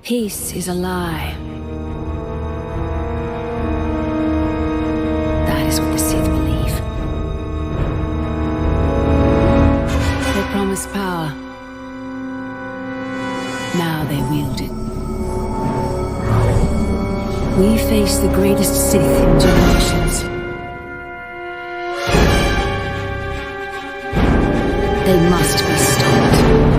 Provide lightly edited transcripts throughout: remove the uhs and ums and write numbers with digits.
Peace is a lie. That is what the Sith believe. They promised power. Now they wield it. We face the greatest Sith in generations. They must be stopped.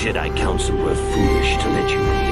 Jedi Council were foolish to let you live.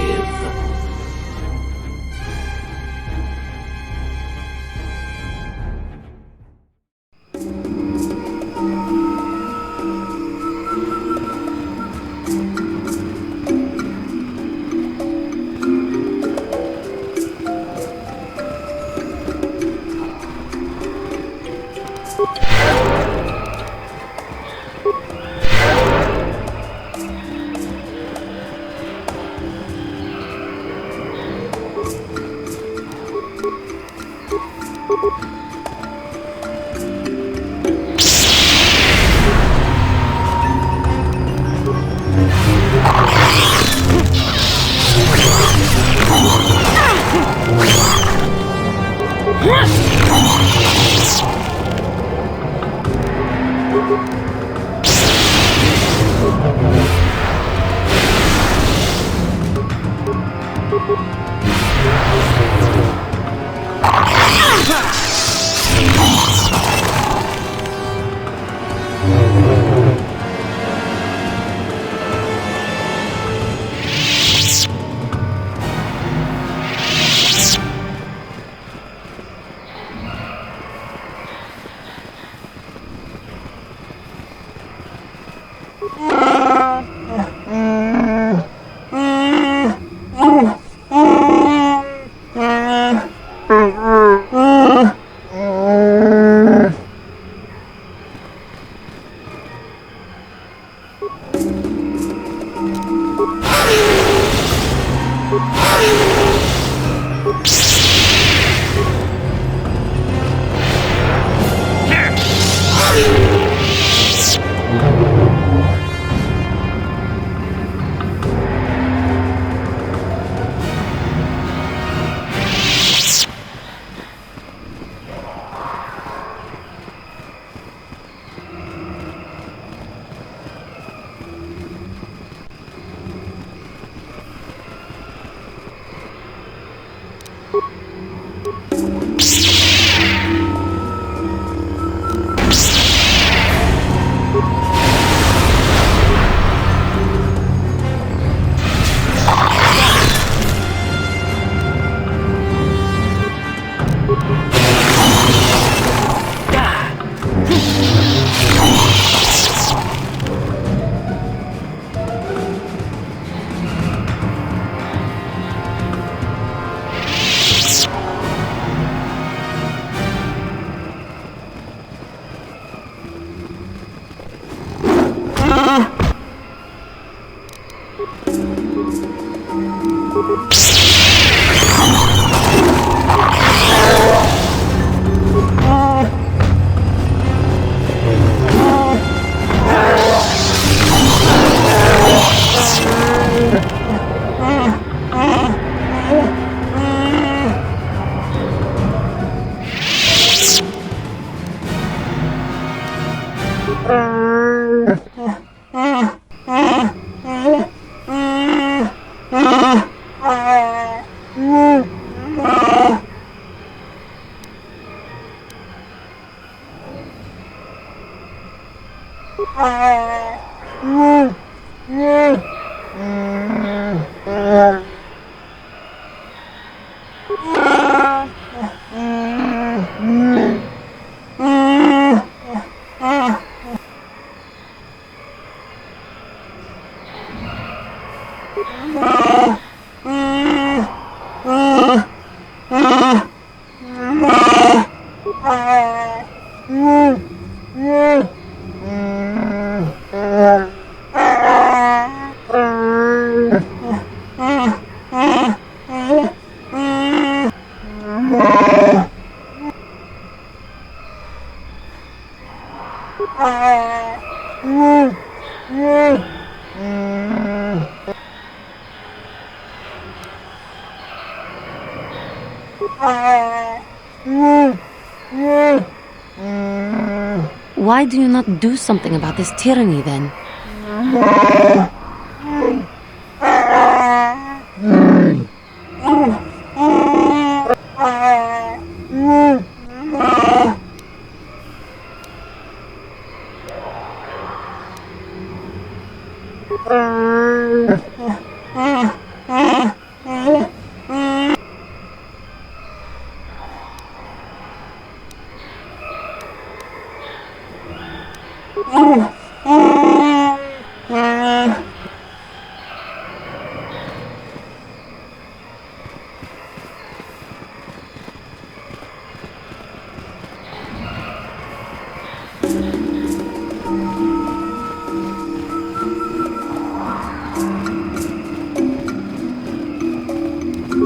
Why do you not do something about this tyranny then?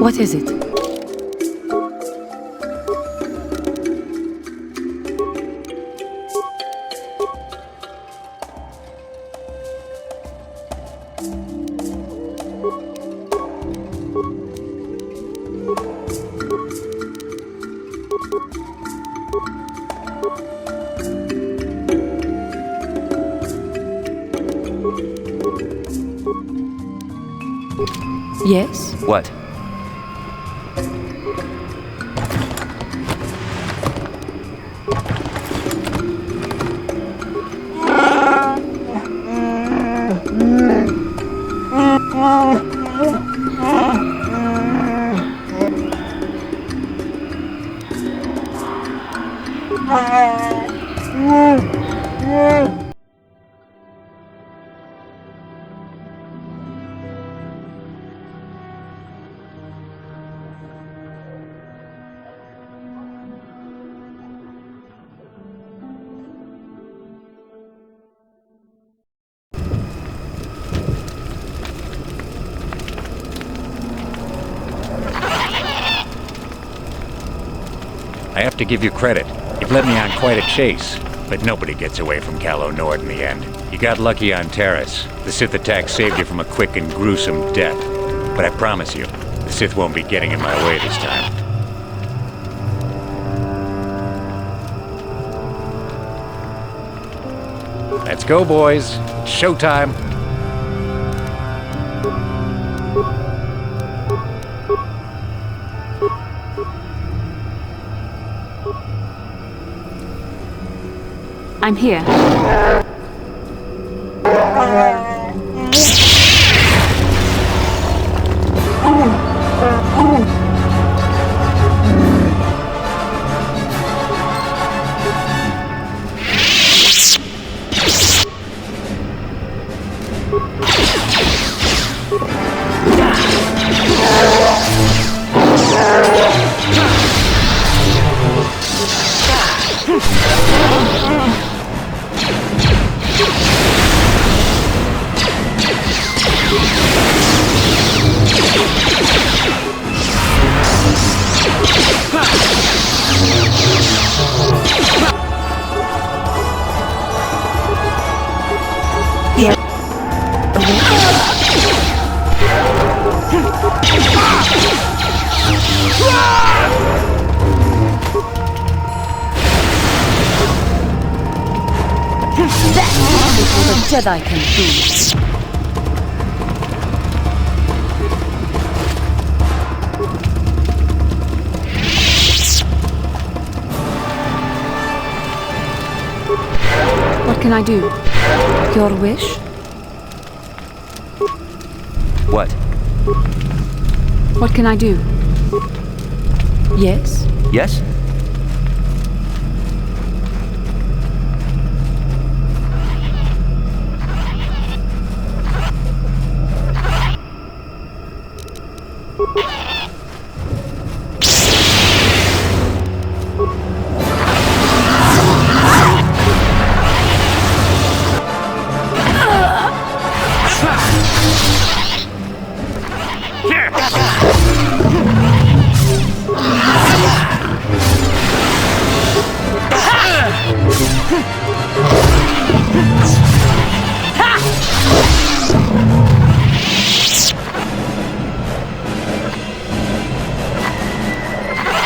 What is it? Yes? What? I have to give you credit. You've led me on quite a chase, but nobody gets away from Calo Nord in the end. You got lucky on Terrace. The Sith attack saved you from a quick and gruesome death. But I promise you, the Sith won't be getting in my way this time. Let's go, boys. It's showtime. I'm here. That's what a Jedi can do. What can I do? Your wish? What? What can I do? Yes? Yes?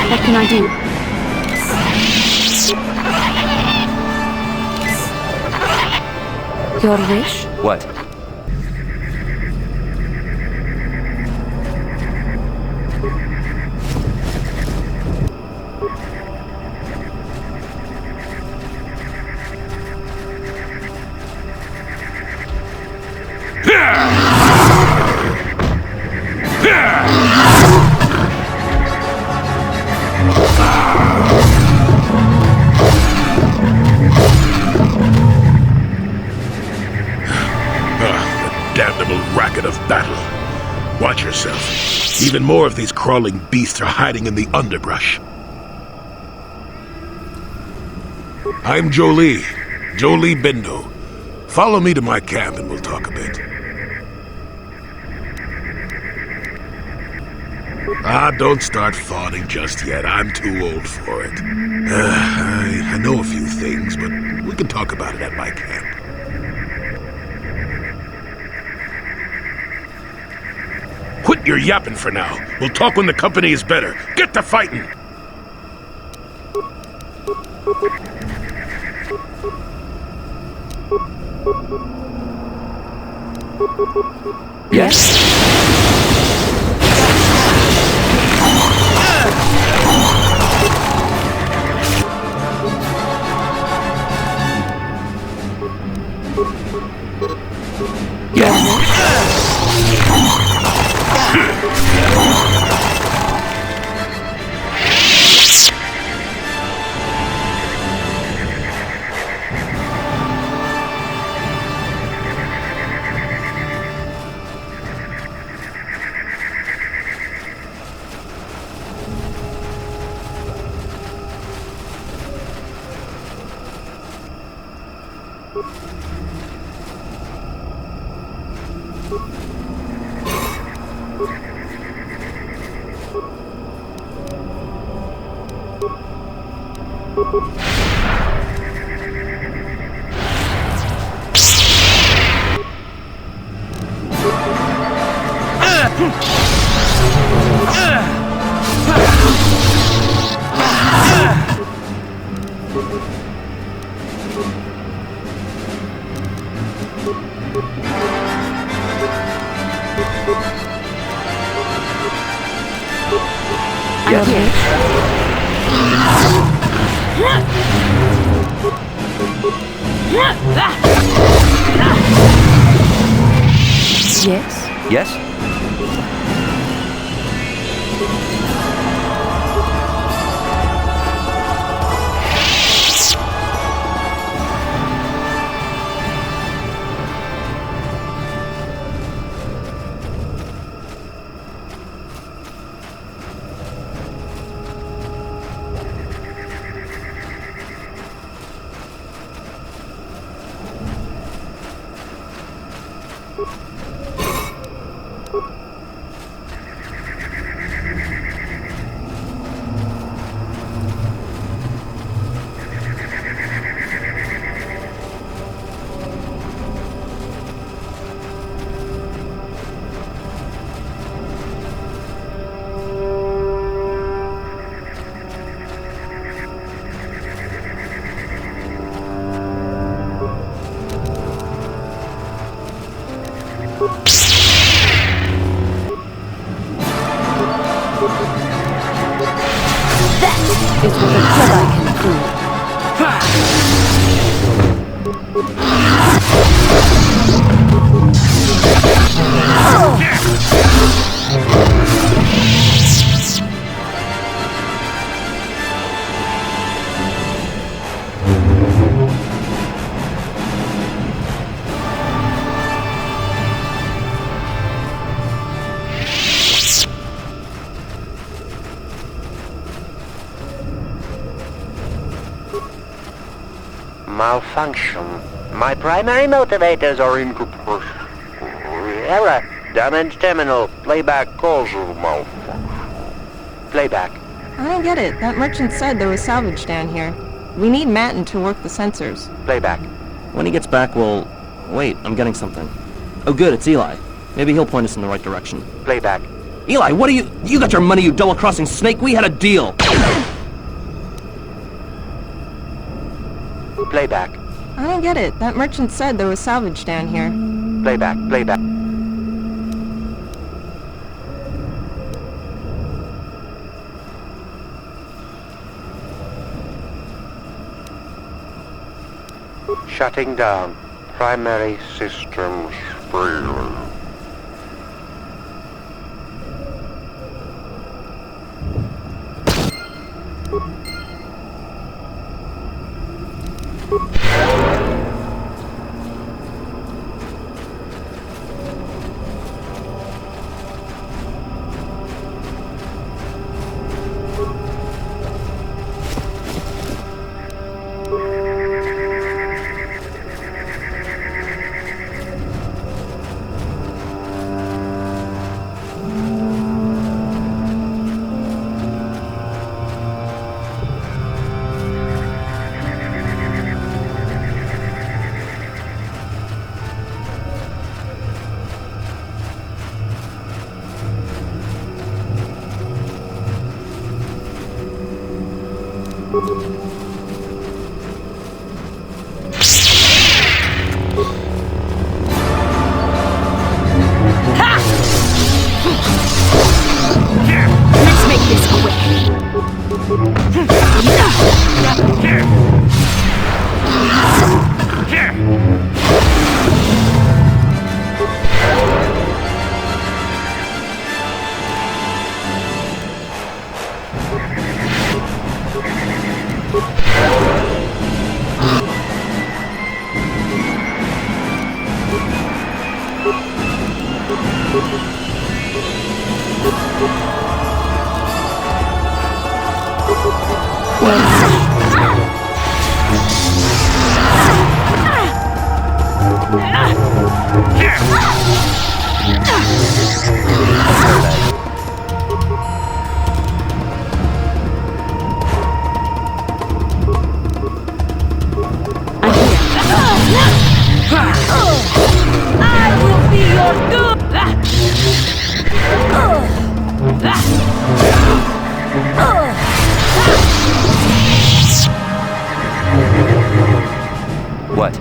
What can I do? Your wish? What? Damnable racket of battle. Watch yourself. Even more of these crawling beasts are hiding in the underbrush. I'm Jolie Bindo. Follow me to my camp and we'll talk a bit. Don't start fawning just yet. I'm too old for it. I know a few things, but we can talk about it at my camp. Quit your yapping for now. We'll talk when the company is better. Get to fighting! Yes? Yes? Yes? Is what a Jedi can do. Malfunction. My primary motivators are incompatible. Error. Damage terminal. Playback causal malfunction. Playback. I don't get it. That merchant said there was salvage down here. We need Matten to work the sensors. Playback. When he gets back, we'll... Wait, I'm getting something. Oh good, it's Eli. Maybe he'll point us in the right direction. Playback. Eli, what are you... You got your money, you double-crossing snake! We had a deal! Playback. I don't get it. That merchant said there was salvage down here. Playback. Playback. Shutting down. Primary systems failure. Let's make this quick. I will be your good. What?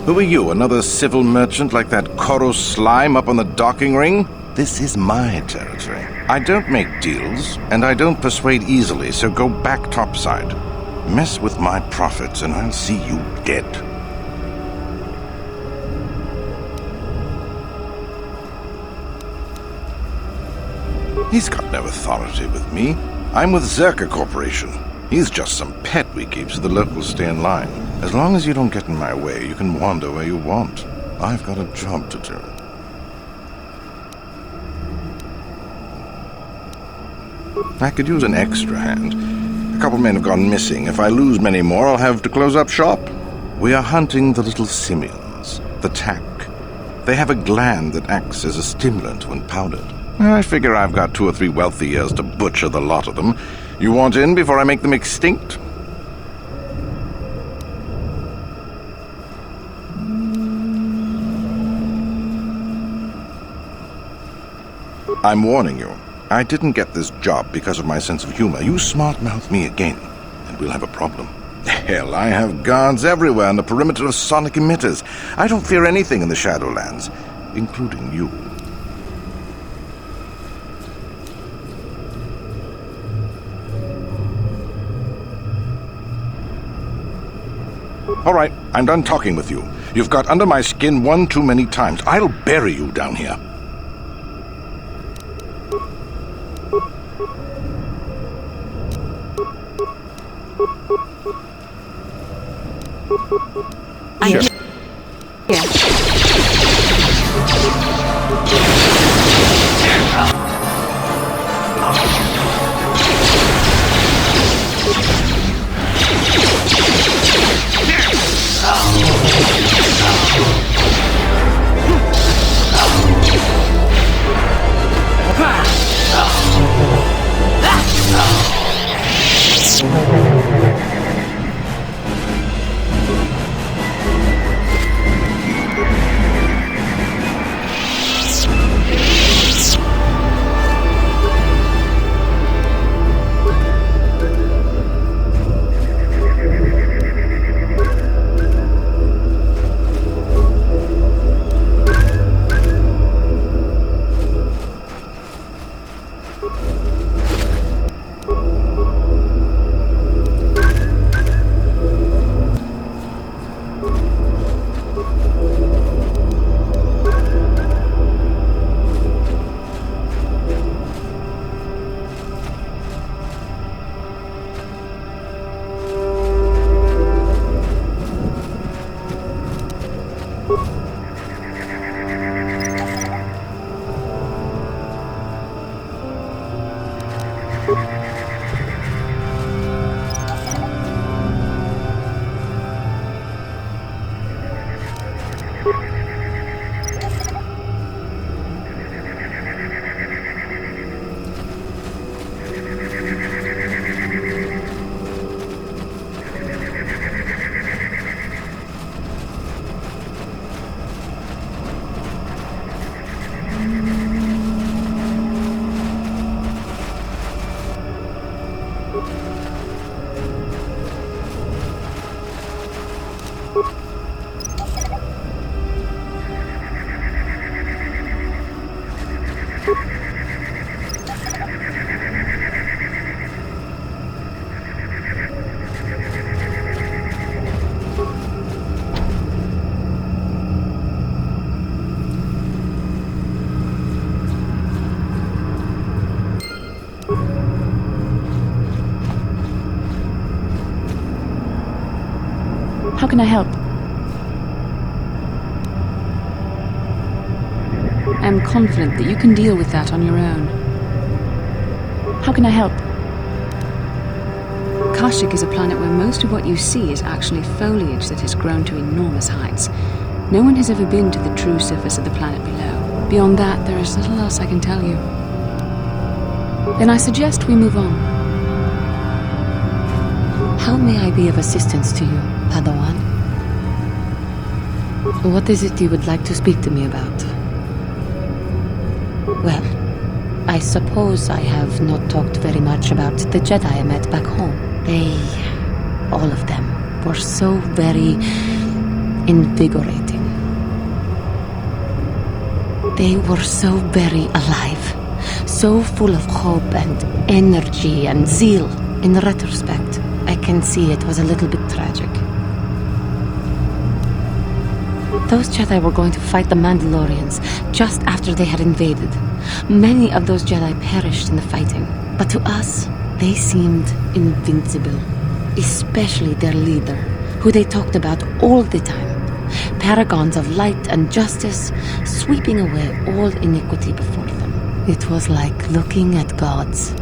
Who are you, another civil merchant like that Koro slime up on the docking ring? This is my territory. I don't make deals, and I don't persuade easily, so go back topside. Mess with my profits, and I'll see you dead. He's got no authority with me. I'm with Zerka Corporation. He's just some pet we keep so the locals stay in line. As long as you don't get in my way, you can wander where you want. I've got a job to do. I could use an extra hand. A couple men have gone missing. If I lose many more, I'll have to close up shop. We are hunting the little simians, the tack. They have a gland that acts as a stimulant when powdered. I figure I've got 2 or 3 wealthy years to butcher the lot of them. You want in before I make them extinct? I'm warning you. I didn't get this job because of my sense of humor. You smart-mouth me again, and we'll have a problem. Hell, I have guards everywhere on the perimeter of sonic emitters. I don't fear anything in the Shadowlands, including you. All right, I'm done talking with you. You've got under my skin one too many times. I'll bury you down here. Sure. Yeah. How can I help? I am confident that you can deal with that on your own. How can I help? KASHYYYK is a planet where most of what you see is actually foliage that has grown to enormous heights. No one has ever been to the true surface of the planet below. Beyond that, there is little else I can tell you. Then I suggest we move on. How may I be of assistance to you, Padawan? What is it you would like to speak to me about? Well, I suppose I have not talked very much about the Jedi I met back home. They, all of them, were so very invigorating. They were so very alive, so full of hope and energy and zeal. In retrospect, I can see it was a little bit tragic. Those Jedi were going to fight the Mandalorians just after they had invaded. Many of those Jedi perished in the fighting, but to us, they seemed invincible. Especially their leader, who they talked about all the time. Paragons of light and justice, sweeping away all iniquity before them. It was like looking at gods.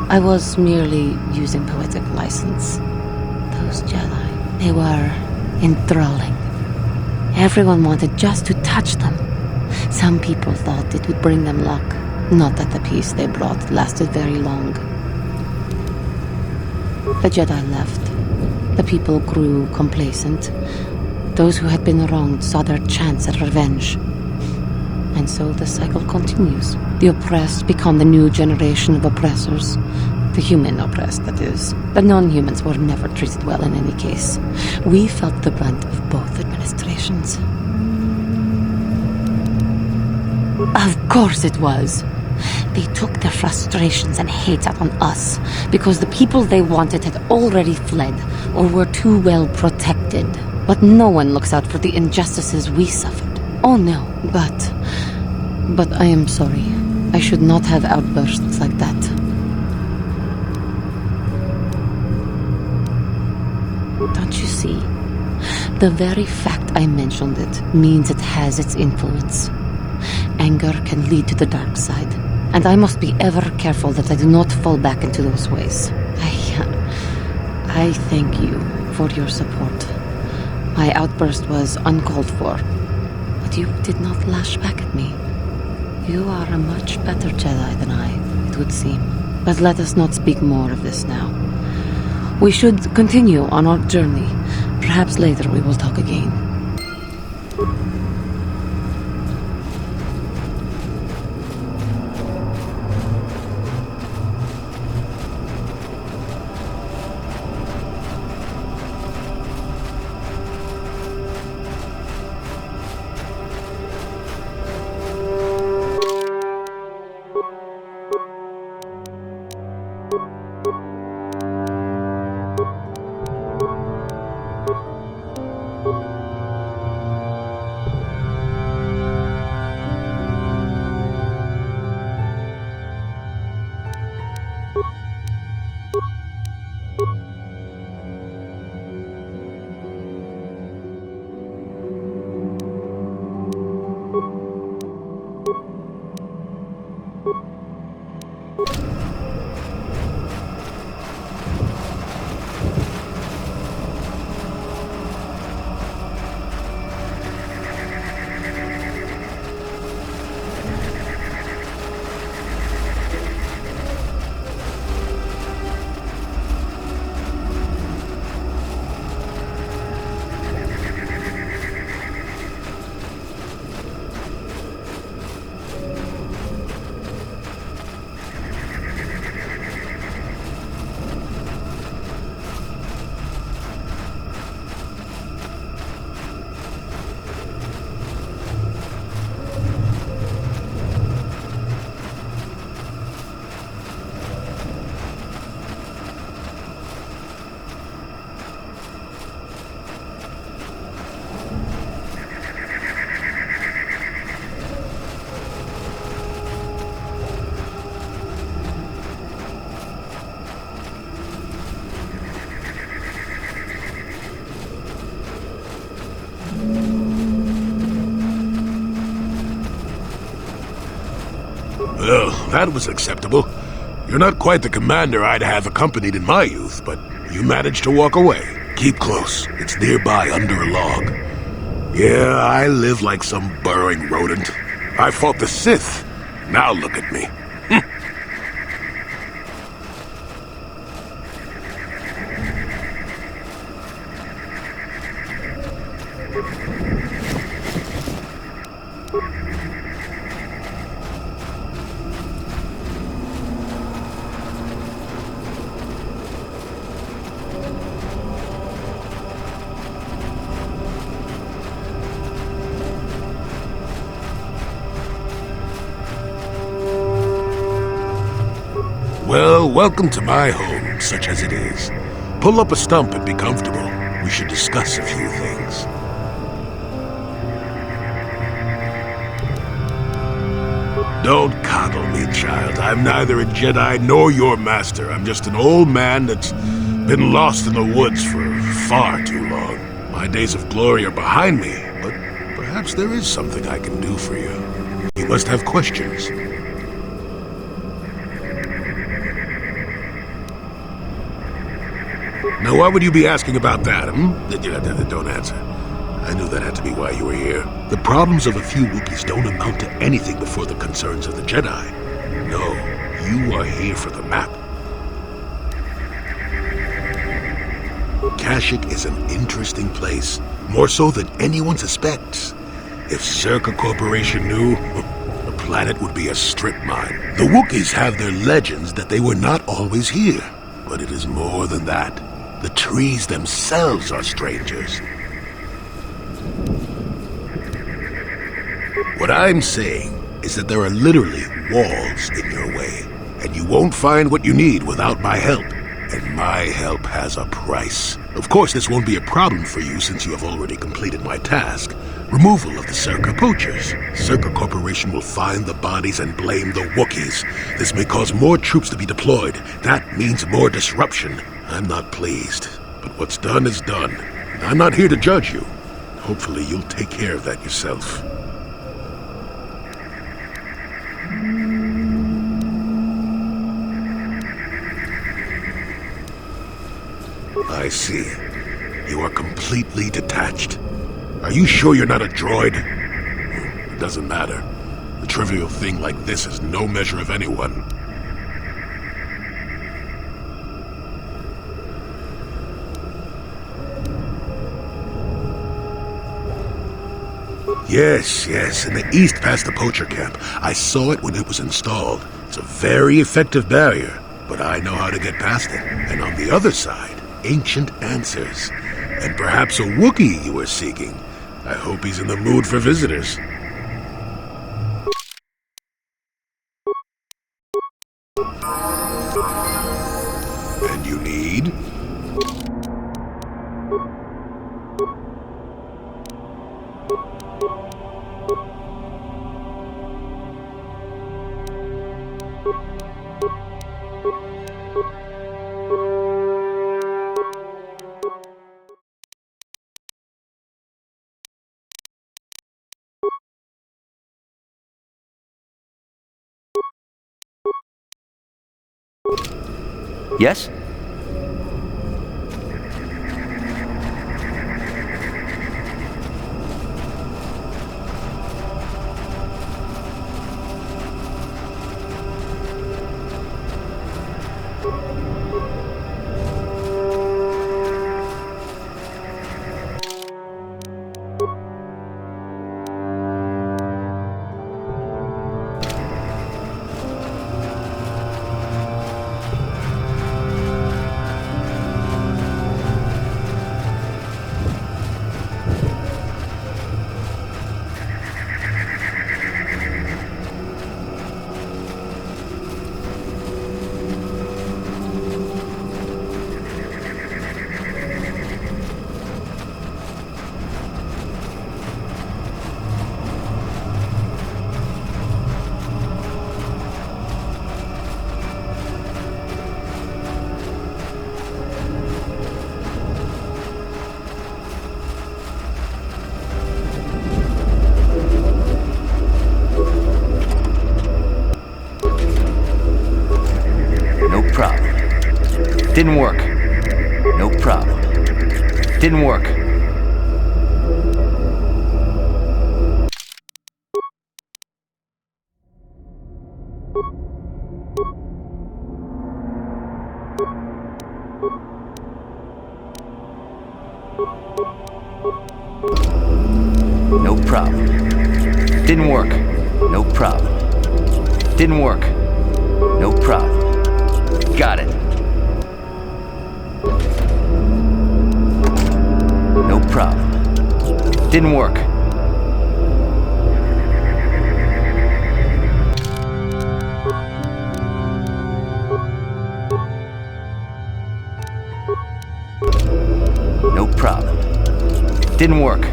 I was merely using poetic license. Those Jedi, they were enthralling. Everyone wanted just to touch them. Some people thought it would bring them luck. Not that the peace they brought lasted very long. The Jedi left. The people grew complacent. Those who had been wronged saw their chance at revenge. And so the cycle continues. The oppressed become the new generation of oppressors. The human oppressed, that is. The non-humans were never treated well in any case. We felt the brunt of both administrations. Of course it was. They took their frustrations and hate out on us because the people they wanted had already fled or were too well protected. But no one looks out for the injustices we suffered. Oh no, but I am sorry. I should not have outbursts like that. Don't you see? The very fact I mentioned it means it has its influence. Anger can lead to the dark side, and I must be ever careful that I do not fall back into those ways. I thank you for your support. My outburst was uncalled for, but you did not lash back at me. You are a much better Jedi than I, it would seem. But let us not speak more of this now. We should continue on our journey. Perhaps later we will talk again. Well, that was acceptable. You're not quite the commander I'd have accompanied in my youth, but you managed to walk away. Keep close. It's nearby under a log. Yeah, I live like some burrowing rodent. I fought the Sith. Now look at me. Well, welcome to my home, such as it is. Pull up a stump and be comfortable. We should discuss a few things. Don't coddle me, child. I'm neither a Jedi nor your master. I'm just an old man that's been lost in the woods for far too long. My days of glory are behind me, but perhaps there is something I can do for you. You must have questions. Now, why would you be asking about that, Don't answer. I knew that had to be why you were here. The problems of a few Wookiees don't amount to anything before the concerns of the Jedi. No, you are here for the map. Kashyyyk is an interesting place, more so than anyone suspects. If Czerka Corporation knew, the planet would be a strip mine. The Wookiees have their legends that they were not always here, but it is more than that. The trees themselves are strangers. What I'm saying is that there are literally walls in your way, and you won't find what you need without my help. And my help has a price. Of course, this won't be a problem for you since you have already completed my task. Removal of the Czerka poachers. Czerka Corporation will find the bodies and blame the Wookiees. This may cause more troops to be deployed. That means more disruption. I'm not pleased, but what's done is done. I'm not here to judge you. Hopefully you'll take care of that yourself. I see. You are completely detached. Are you sure you're not a droid? It doesn't matter. A trivial thing like this is no measure of anyone. Yes, in the east past the poacher camp. I saw it when it was installed. It's a very effective barrier, but I know how to get past it. And on the other side, ancient answers. And perhaps a Wookiee you were seeking. I hope he's in the mood for visitors. And you need? Yes? Didn't work. No problem. Didn't work. No problem. Didn't work. No problem. Didn't work. No problem. Got it. No problem. Didn't work. Didn't work.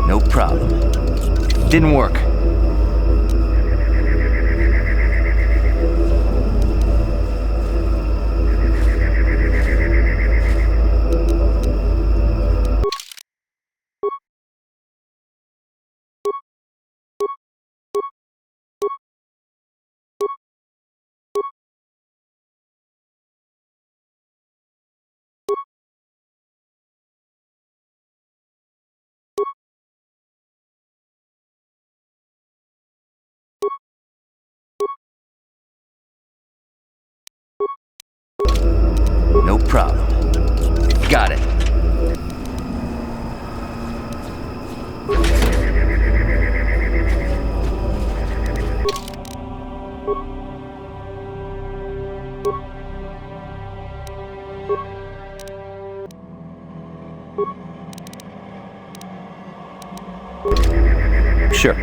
No problem. Didn't work. No problem. Got it. Sure.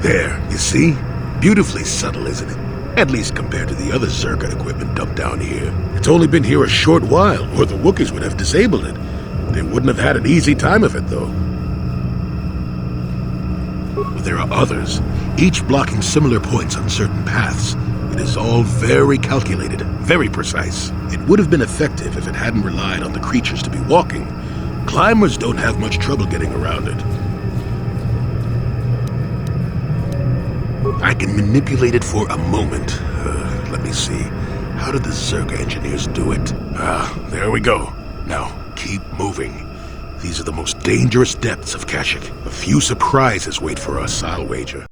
There, you see? Beautifully subtle, isn't it? At least compared to the other Zerga equipment dumped down here. It's only been here a short while, or the Wookiees would have disabled it. They wouldn't have had an easy time of it, though. But there are others, each blocking similar points on certain paths. It is all very calculated, very precise. It would have been effective if it hadn't relied on the creatures to be walking. Climbers don't have much trouble getting around it. I can manipulate it for a moment. Let me see. How did the Zerga engineers do it? There we go. Now, keep moving. These are the most dangerous depths of KASHYYYK. A few surprises wait for us, I'll wager.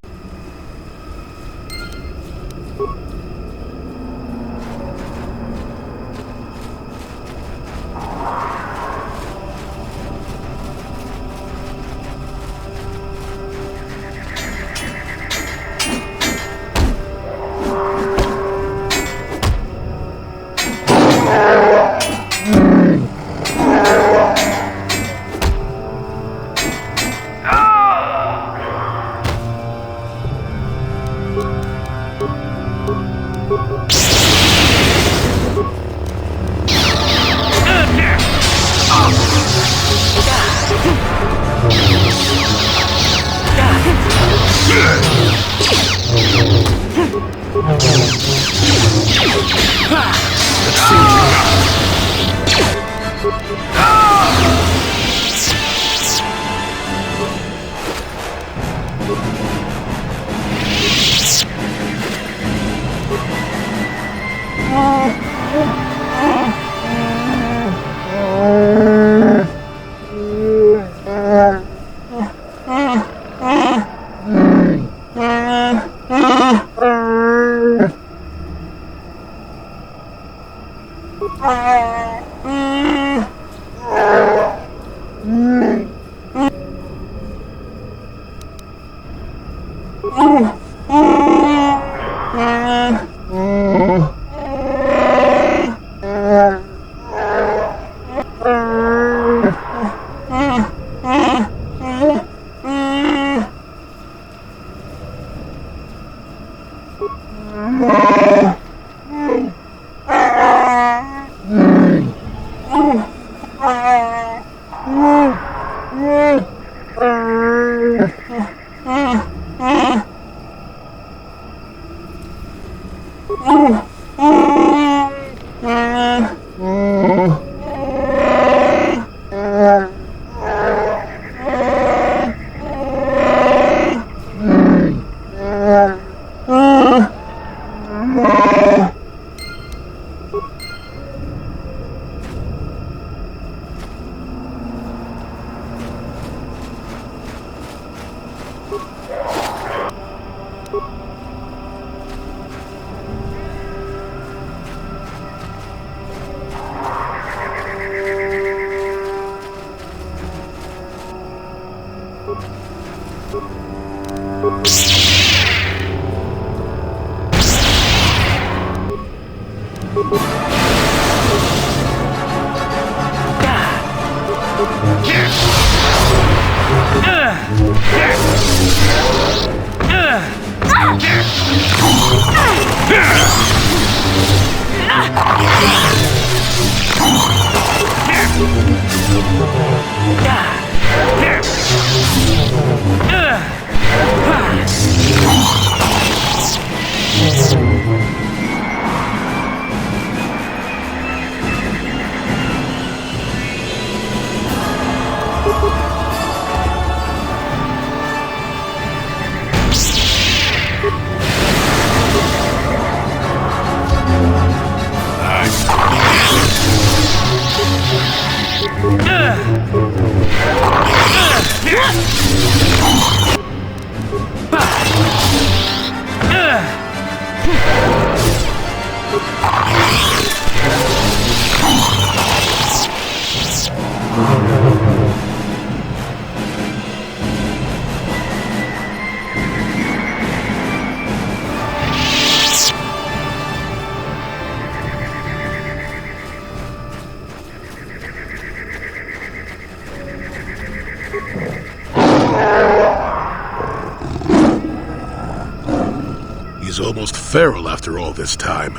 He's almost feral after all this time.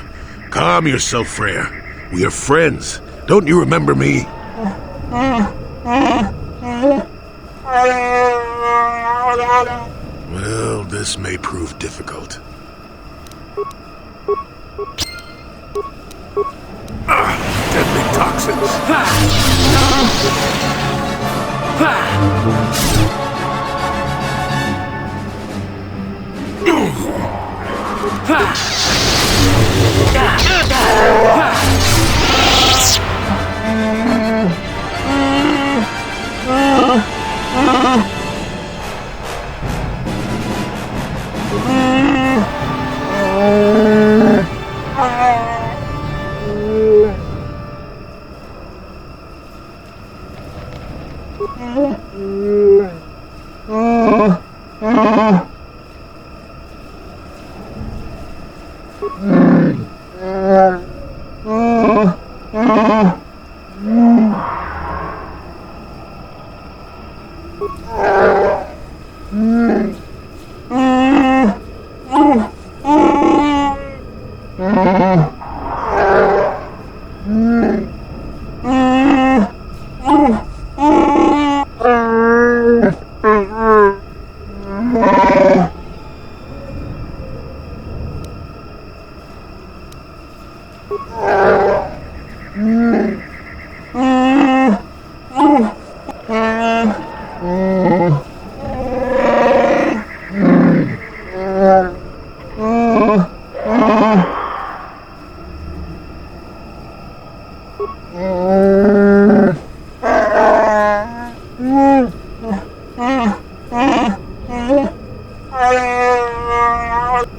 Calm yourself, Freya. We are friends. Don't you remember me? Well, this may prove difficult. Deadly toxins.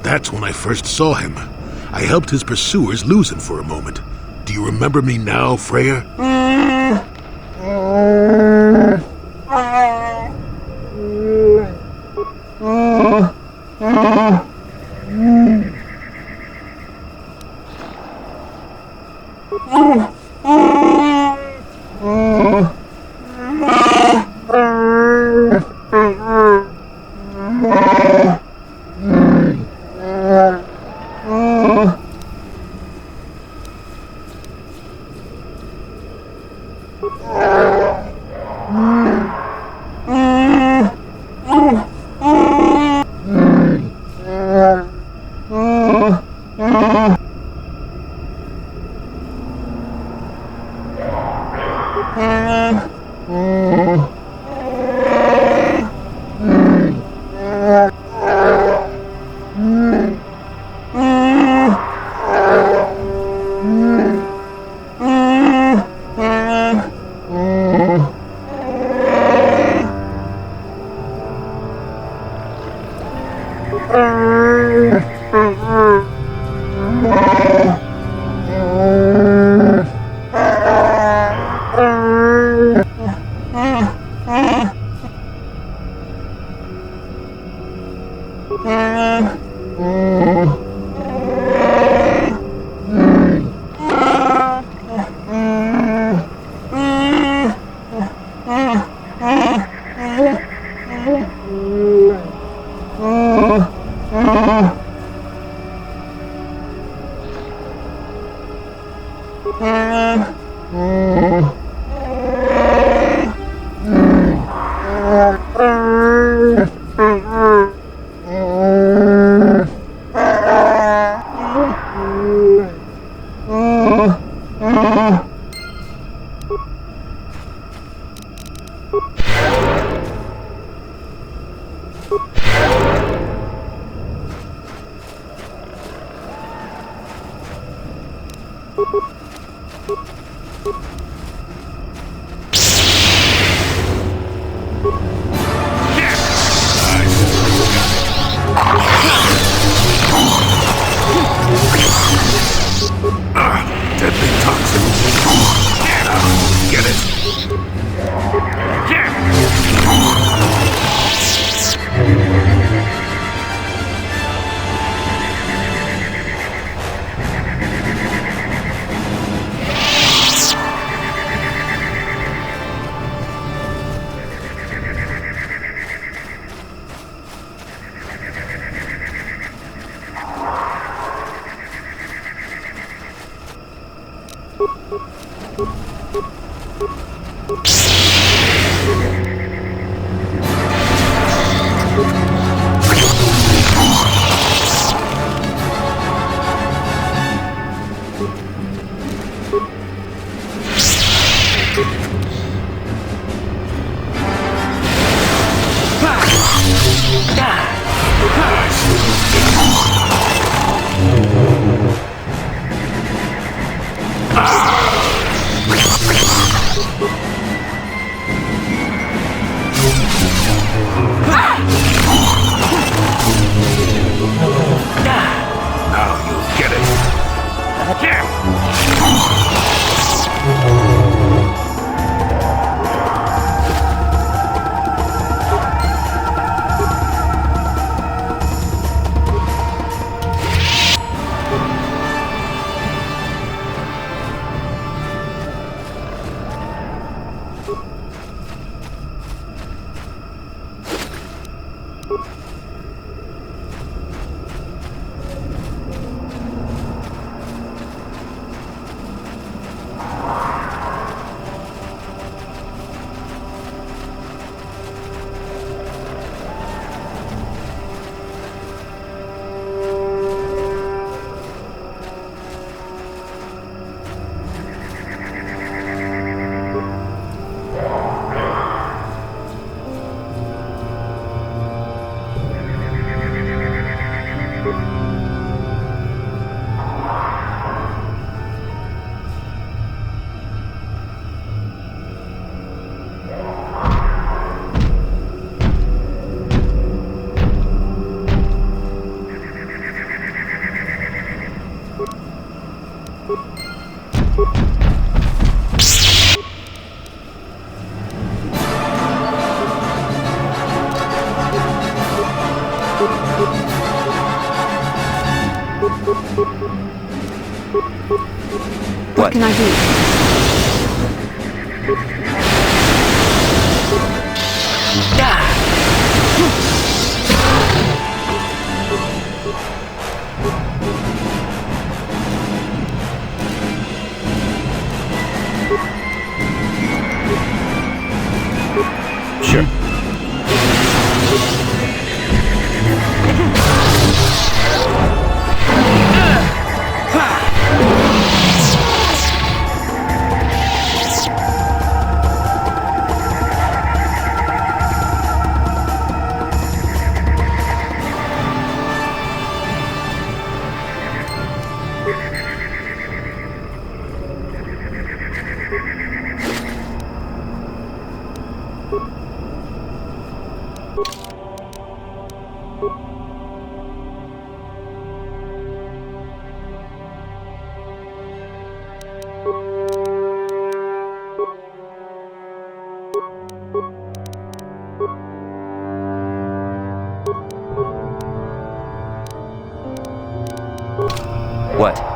That's when I first saw him. I helped his pursuers lose him for a moment. Do you remember me now, Freya? Deadly toxin. Get it. Now you'll get it. What can I do? Sure. What?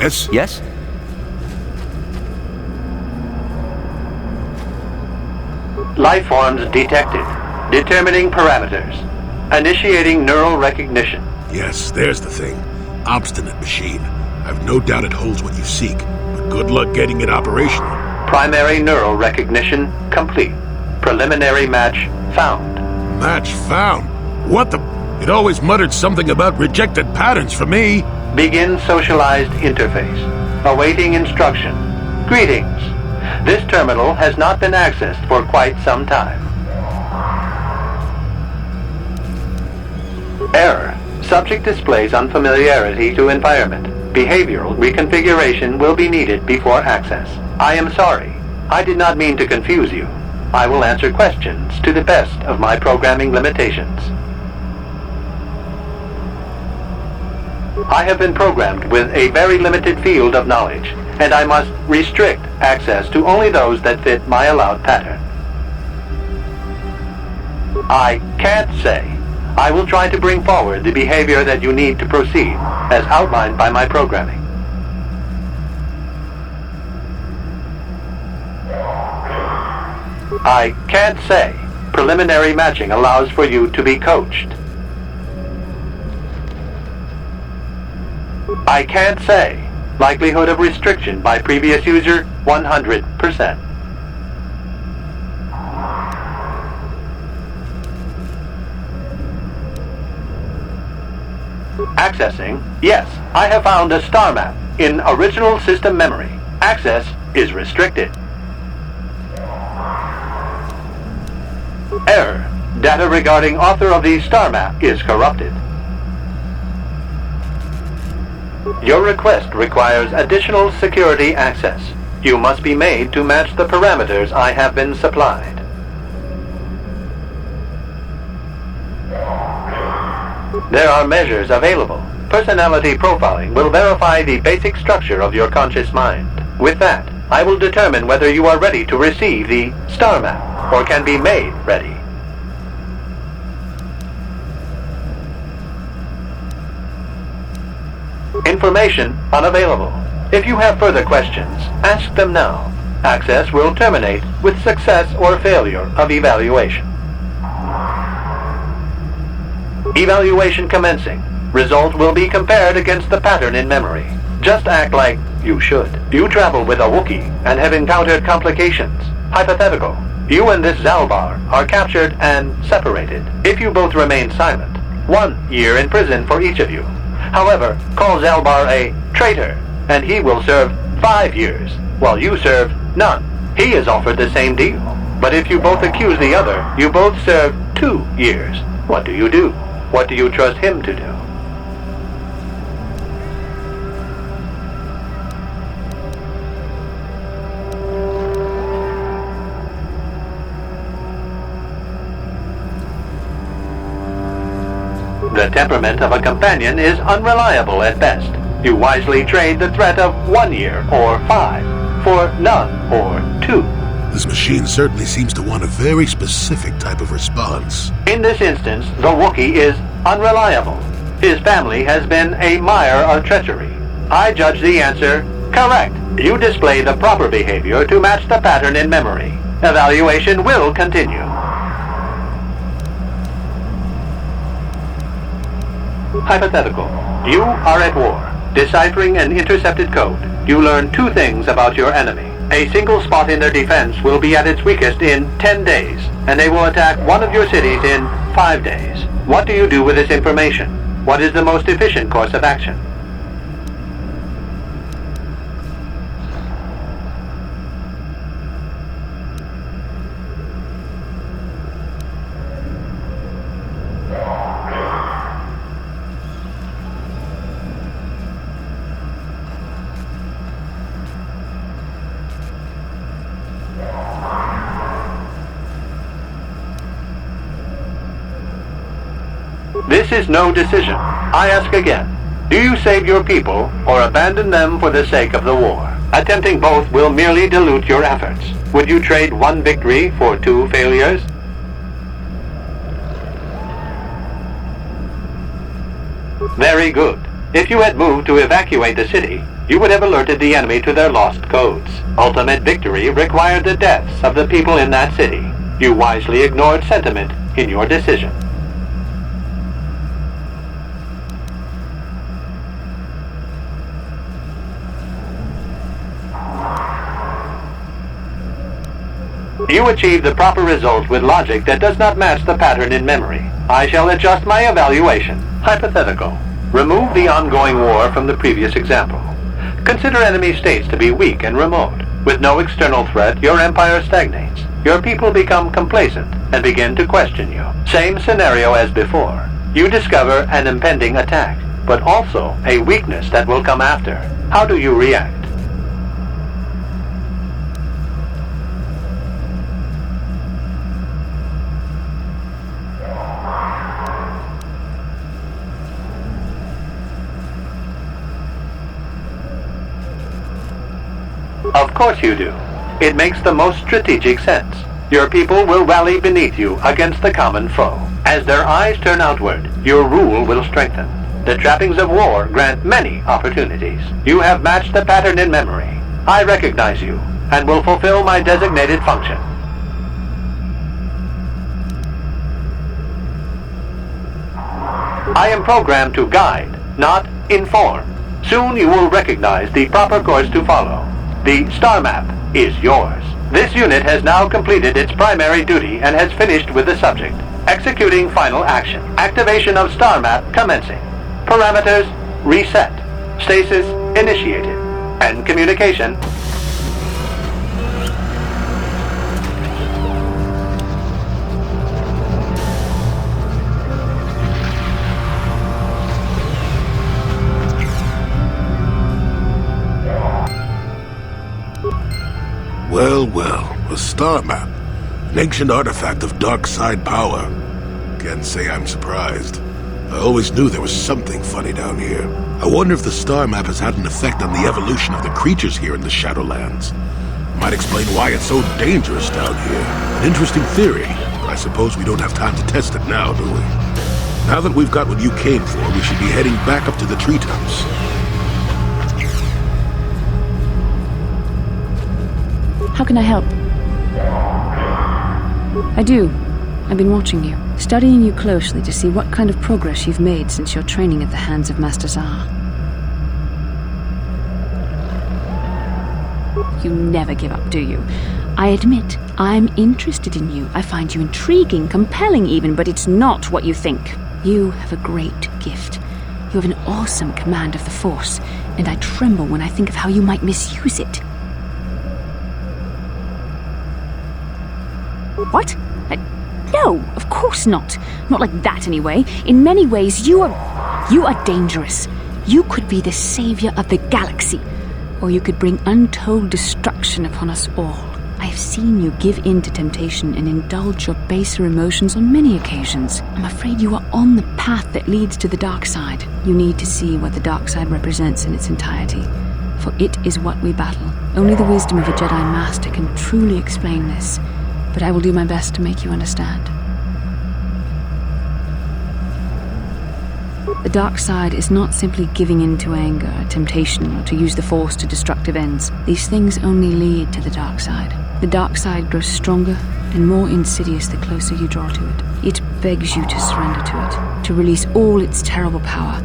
Yes? Yes? Life forms detected. Determining parameters. Initiating neural recognition. Yes, there's the thing. Obstinate machine. I've no doubt it holds what you seek, but good luck getting it operational. Primary neural recognition complete. Preliminary match found. Match found? What the... It always muttered something about rejected patterns for me. Begin socialized interface. Awaiting instruction. Greetings. This terminal has not been accessed for quite some time. Error. Subject displays unfamiliarity to environment. Behavioral reconfiguration will be needed before access. I am sorry. I did not mean to confuse you. I will answer questions to the best of my programming limitations. I have been programmed with a very limited field of knowledge, and I must restrict access to only those that fit my allowed pattern. I can't say. I will try to bring forward the behavior that you need to proceed, as outlined by my programming. I can't say. Preliminary matching allows for you to be coached. I can't say. Likelihood of restriction by previous user, 100%. Accessing. Yes, I have found a star map in original system memory. Access is restricted. Error. Data regarding author of the star map is corrupted. Your request requires additional security access. You must be made to match the parameters I have been supplied. There are measures available. Personality profiling will verify the basic structure of your conscious mind. With that, I will determine whether you are ready to receive the star map, or can be made ready. Information unavailable. If you have further questions, ask them now. Access will terminate with success or failure of evaluation. Evaluation commencing. Result will be compared against the pattern in memory. Just act like you should. You travel with a Wookiee and have encountered complications. Hypothetical. You and this Zalbar are captured and separated. If you both remain silent, 1 year in prison for each of you. However, call Zalbar a traitor, and he will serve 5 years, while you serve none. He is offered the same deal. But if you both accuse the other, you both serve 2 years. What do you do? What do you trust him to do? The temperament of a companion is unreliable at best. You wisely trade the threat of 1 year or 5 for none or 2. This machine certainly seems to want a very specific type of response. In this instance, the Wookiee is unreliable. His family has been a mire of treachery. I judge the answer correct. You display the proper behavior to match the pattern in memory. Evaluation will continue. Hypothetical. You are at war. Deciphering an intercepted code, you learn 2 things about your enemy. A single spot in their defense will be at its weakest in 10 days, and they will attack one of your cities in 5 days. What do you do with this information? What is the most efficient course of action? This is no decision. I ask again. Do you save your people or abandon them for the sake of the war? Attempting both will merely dilute your efforts. Would you trade 1 victory for 2 failures? Very good. If you had moved to evacuate the city, you would have alerted the enemy to their lost codes. Ultimate victory required the deaths of the people in that city. You wisely ignored sentiment in your decision. You achieve the proper result with logic that does not match the pattern in memory. I shall adjust my evaluation. Hypothetical. Remove the ongoing war from the previous example. Consider enemy states to be weak and remote. With no external threat, your empire stagnates. Your people become complacent and begin to question you. Same scenario as before. You discover an impending attack, but also a weakness that will come after. How do you react? Of course you do. It makes the most strategic sense. Your people will rally beneath you against the common foe. As their eyes turn outward, your rule will strengthen. The trappings of war grant many opportunities. You have matched the pattern in memory. I recognize you and will fulfill my designated function. I am programmed to guide, not inform. Soon you will recognize the proper course to follow. The star map is yours. This unit has now completed its primary duty and has finished with the subject. Executing final action. Activation of star map commencing. Parameters reset. Stasis initiated. End communication. Well, well, a star map. An ancient artifact of dark side power. Can't say I'm surprised. I always knew there was something funny down here. I wonder if the star map has had an effect on the evolution of the creatures here in the Shadowlands. Might explain why it's so dangerous down here. An interesting theory, but I suppose we don't have time to test it now, do we? Now that we've got what you came for, we should be heading back up to the treetops. How can I help? I do. I've been watching you, studying you closely to see what kind of progress you've made since your training at the hands of Master Zar. You never give up, do you? I admit, I'm interested in you. I find you intriguing, compelling even, but it's not what you think. You have a great gift. You have an awesome command of the Force, and I tremble when I think of how you might misuse it. What? No, of course not. Not like that, anyway. In many ways, you are dangerous. You could be the savior of the galaxy, or you could bring untold destruction upon us all. I have seen you give in to temptation and indulge your baser emotions on many occasions. I'm afraid you are on the path that leads to the dark side. You need to see what the dark side represents in its entirety, for it is what we battle. Only the wisdom of a Jedi Master can truly explain this, but I will do my best to make you understand. The dark side is not simply giving in to anger, temptation, or to use the Force to destructive ends. These things only lead to the dark side. The dark side grows stronger and more insidious the closer you draw to it. It begs you to surrender to it, to release all its terrible power,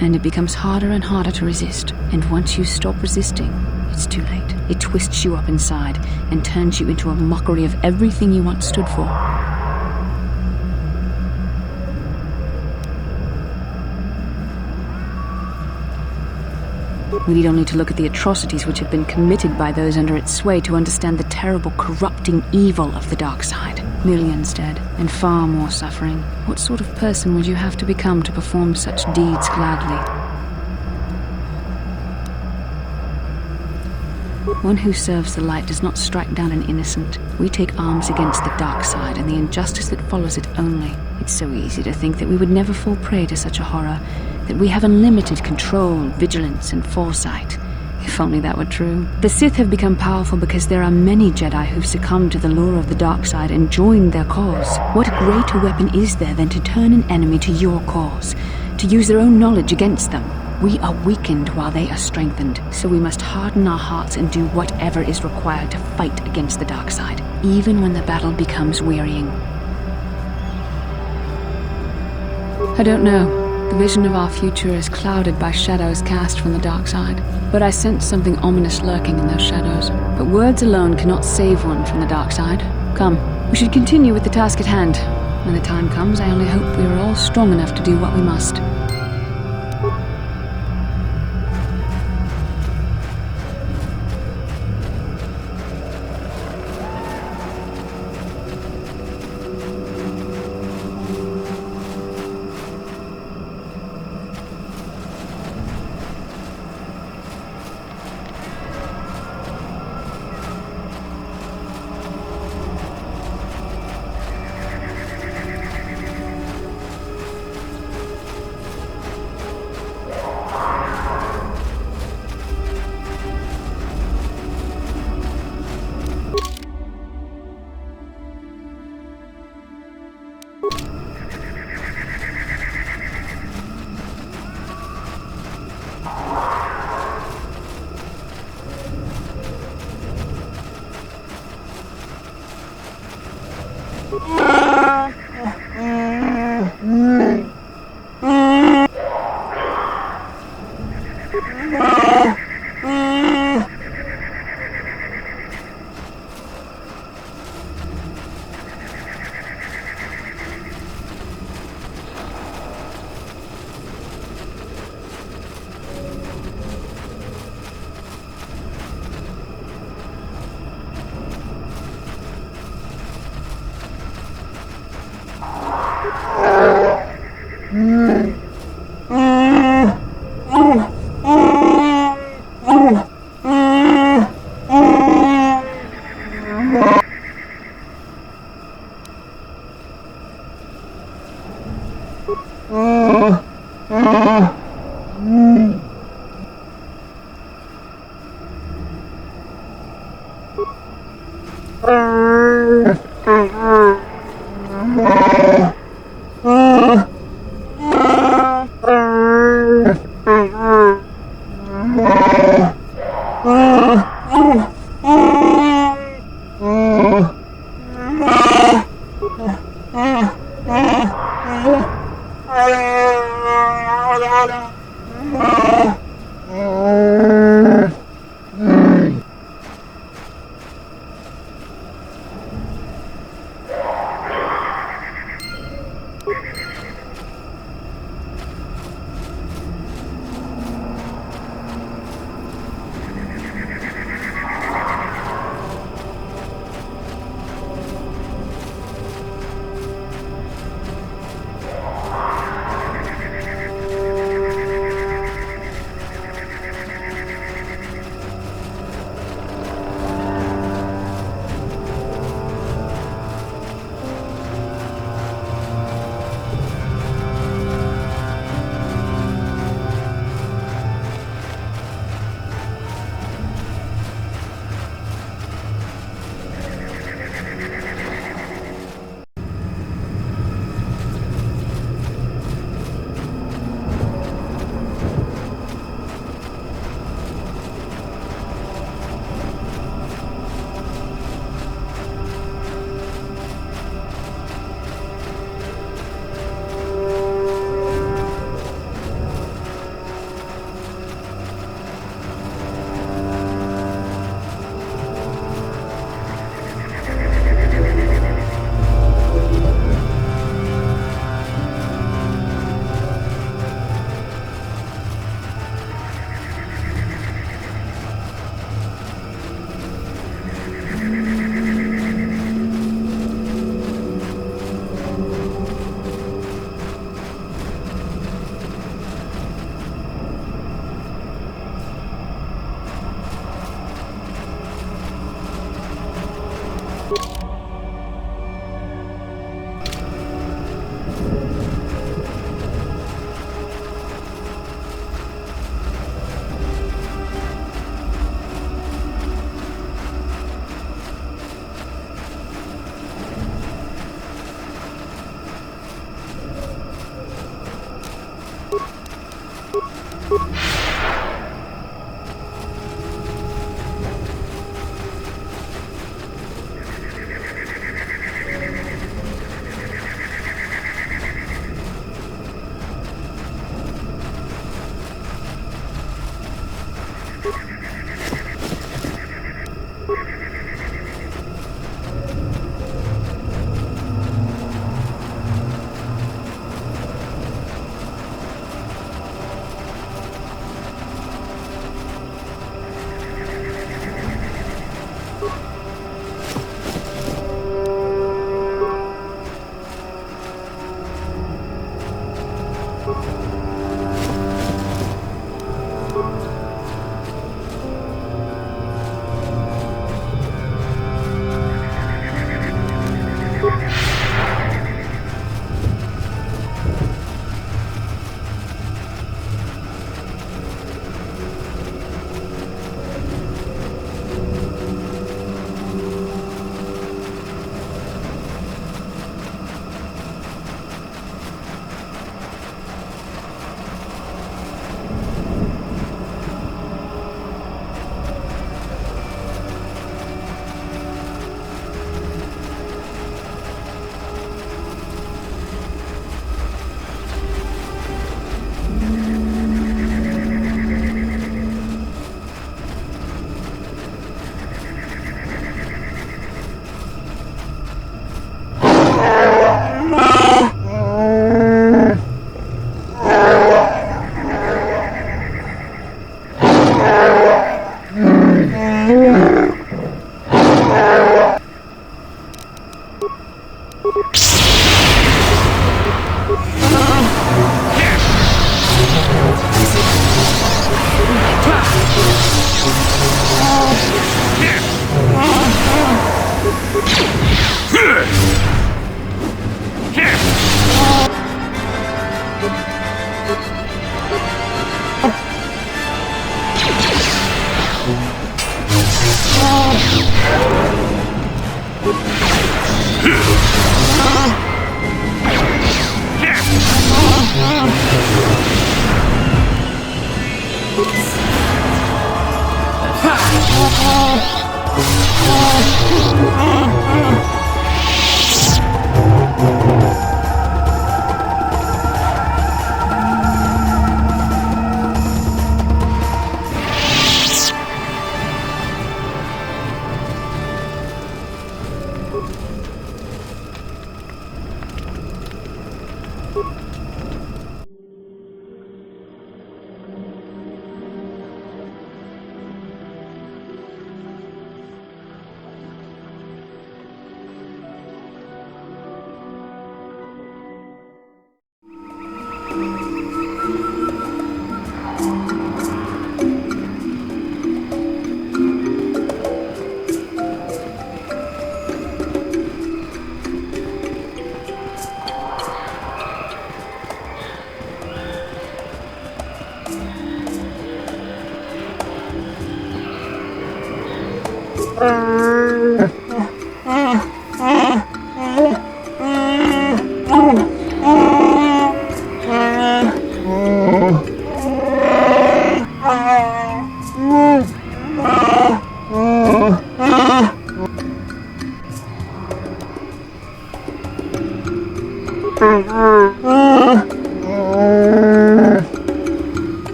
and it becomes harder and harder to resist. And once you stop resisting, it's too late. It twists you up inside and turns you into a mockery of everything you once stood for. We need only to look at the atrocities which have been committed by those under its sway to understand the terrible, corrupting evil of the dark side. Millions dead, and far more suffering. What sort of person would you have to become to perform such deeds gladly? One who serves the light does not strike down an innocent. We take arms against the dark side and the injustice that follows it only. It's so easy to think that we would never fall prey to such a horror, that we have unlimited control, vigilance, and foresight. If only that were true. The Sith have become powerful because there are many Jedi who've succumbed to the lure of the dark side and joined their cause. What greater weapon is there than to turn an enemy to your cause, to use their own knowledge against them? We are weakened while they are strengthened, so we must harden our hearts and do whatever is required to fight against the dark side, even when the battle becomes wearying. I don't know. The vision of our future is clouded by shadows cast from the dark side, but I sense something ominous lurking in those shadows. But words alone cannot save one from the dark side. Come, we should continue with the task at hand. When the time comes, I only hope we are all strong enough to do what we must.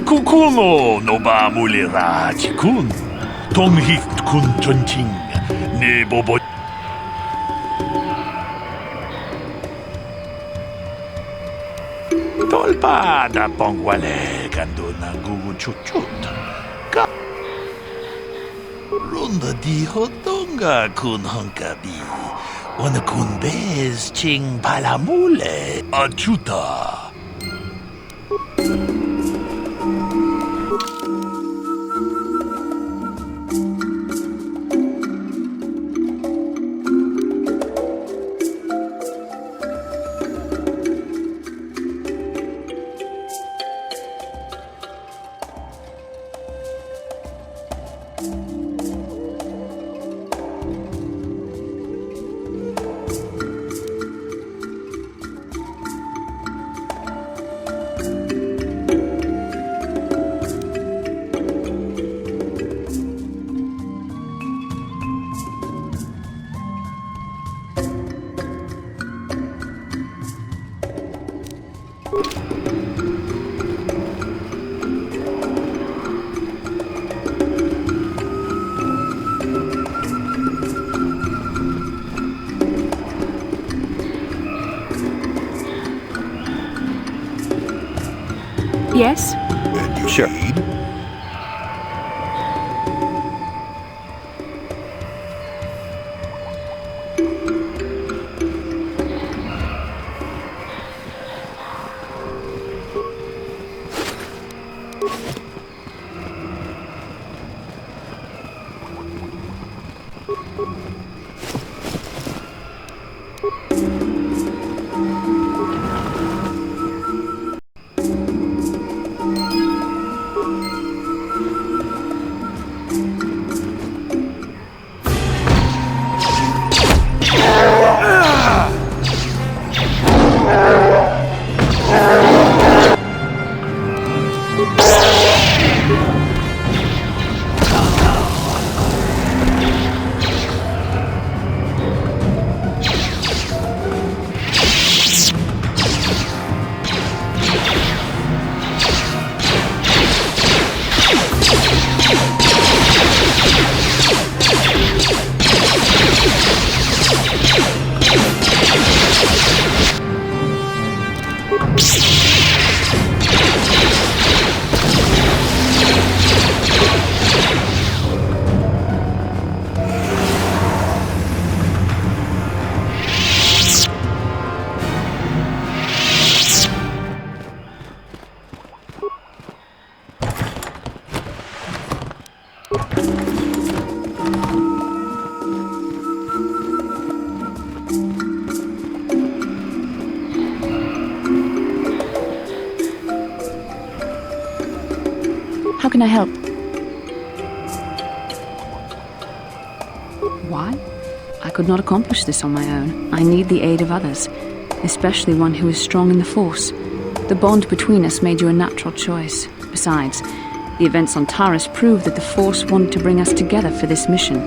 Kukuno no ba mulirati kun. Tonghit kun tonting ne bobo. Tolpa da pongwale kando na gugu chuchut. Ka Runda di hotonga kun honkabi. Wana kun bez ching palamule. Achuta. Yes? Sure. How can I help? Why? I could not accomplish this on my own. I need the aid of others, especially one who is strong in the Force. The bond between us made you a natural choice. Besides, the events on Taris prove that the Force wanted to bring us together for this mission,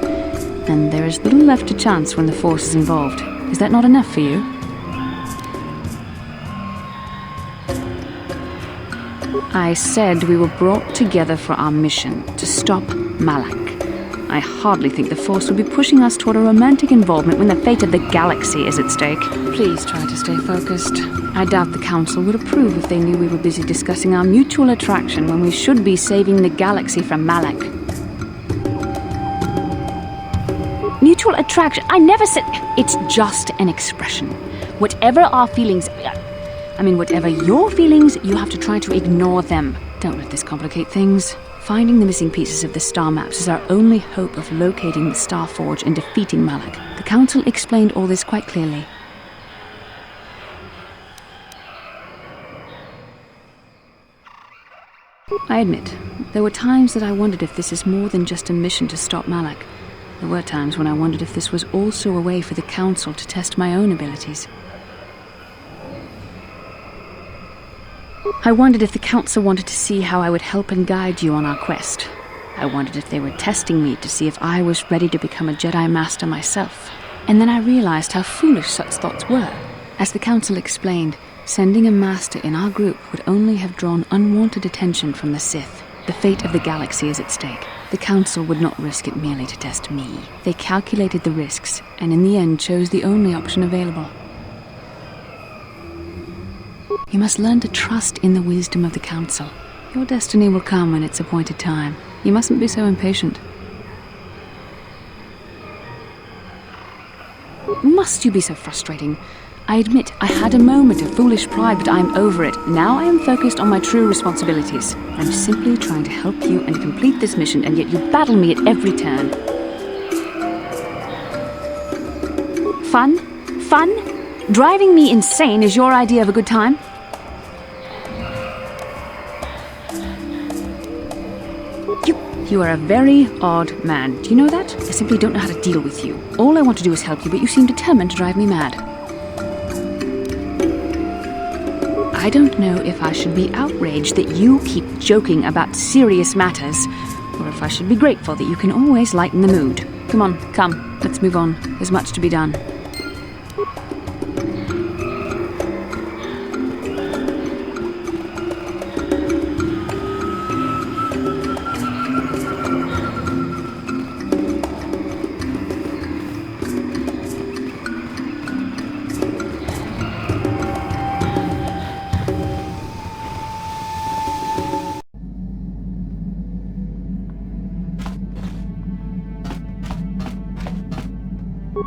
and there is little left to chance when the Force is involved. Is that not enough for you? I said we were brought together for our mission, to stop Malak. I hardly think the Force would be pushing us toward a romantic involvement when the fate of the galaxy is at stake. Please try to stay focused. I doubt the Council would approve if they knew we were busy discussing our mutual attraction when we should be saving the galaxy from Malak. Mutual attraction? I never said... It's just an expression. Whatever our feelings... whatever your feelings, you have to try to ignore them. Don't let this complicate things. Finding the missing pieces of the star maps is our only hope of locating the Star Forge and defeating Malak. The Council explained all this quite clearly. I admit, there were times that I wondered if this is more than just a mission to stop Malak. There were times when I wondered if this was also a way for the Council to test my own abilities. I wondered if the Council wanted to see how I would help and guide you on our quest. I wondered if they were testing me to see if I was ready to become a Jedi Master myself. And then I realized how foolish such thoughts were. As the Council explained, sending a Master in our group would only have drawn unwanted attention from the Sith. The fate of the galaxy is at stake. The Council would not risk it merely to test me. They calculated the risks, and in the end chose the only option available. You must learn to trust in the wisdom of the Council. Your destiny will come when its appointed time. You mustn't be so impatient. Must you be so frustrating? I admit I had a moment of foolish pride, but I'm over it. Now I am focused on my true responsibilities. I'm simply trying to help you and complete this mission, and yet you battle me at every turn. Fun? Fun? Driving me insane is your idea of a good time? You are a very odd man. Do you know that? I simply don't know how to deal with you. All I want to do is help you, but you seem determined to drive me mad. I don't know if I should be outraged that you keep joking about serious matters, or if I should be grateful that you can always lighten the mood. Come on, come, let's move on. There's much to be done.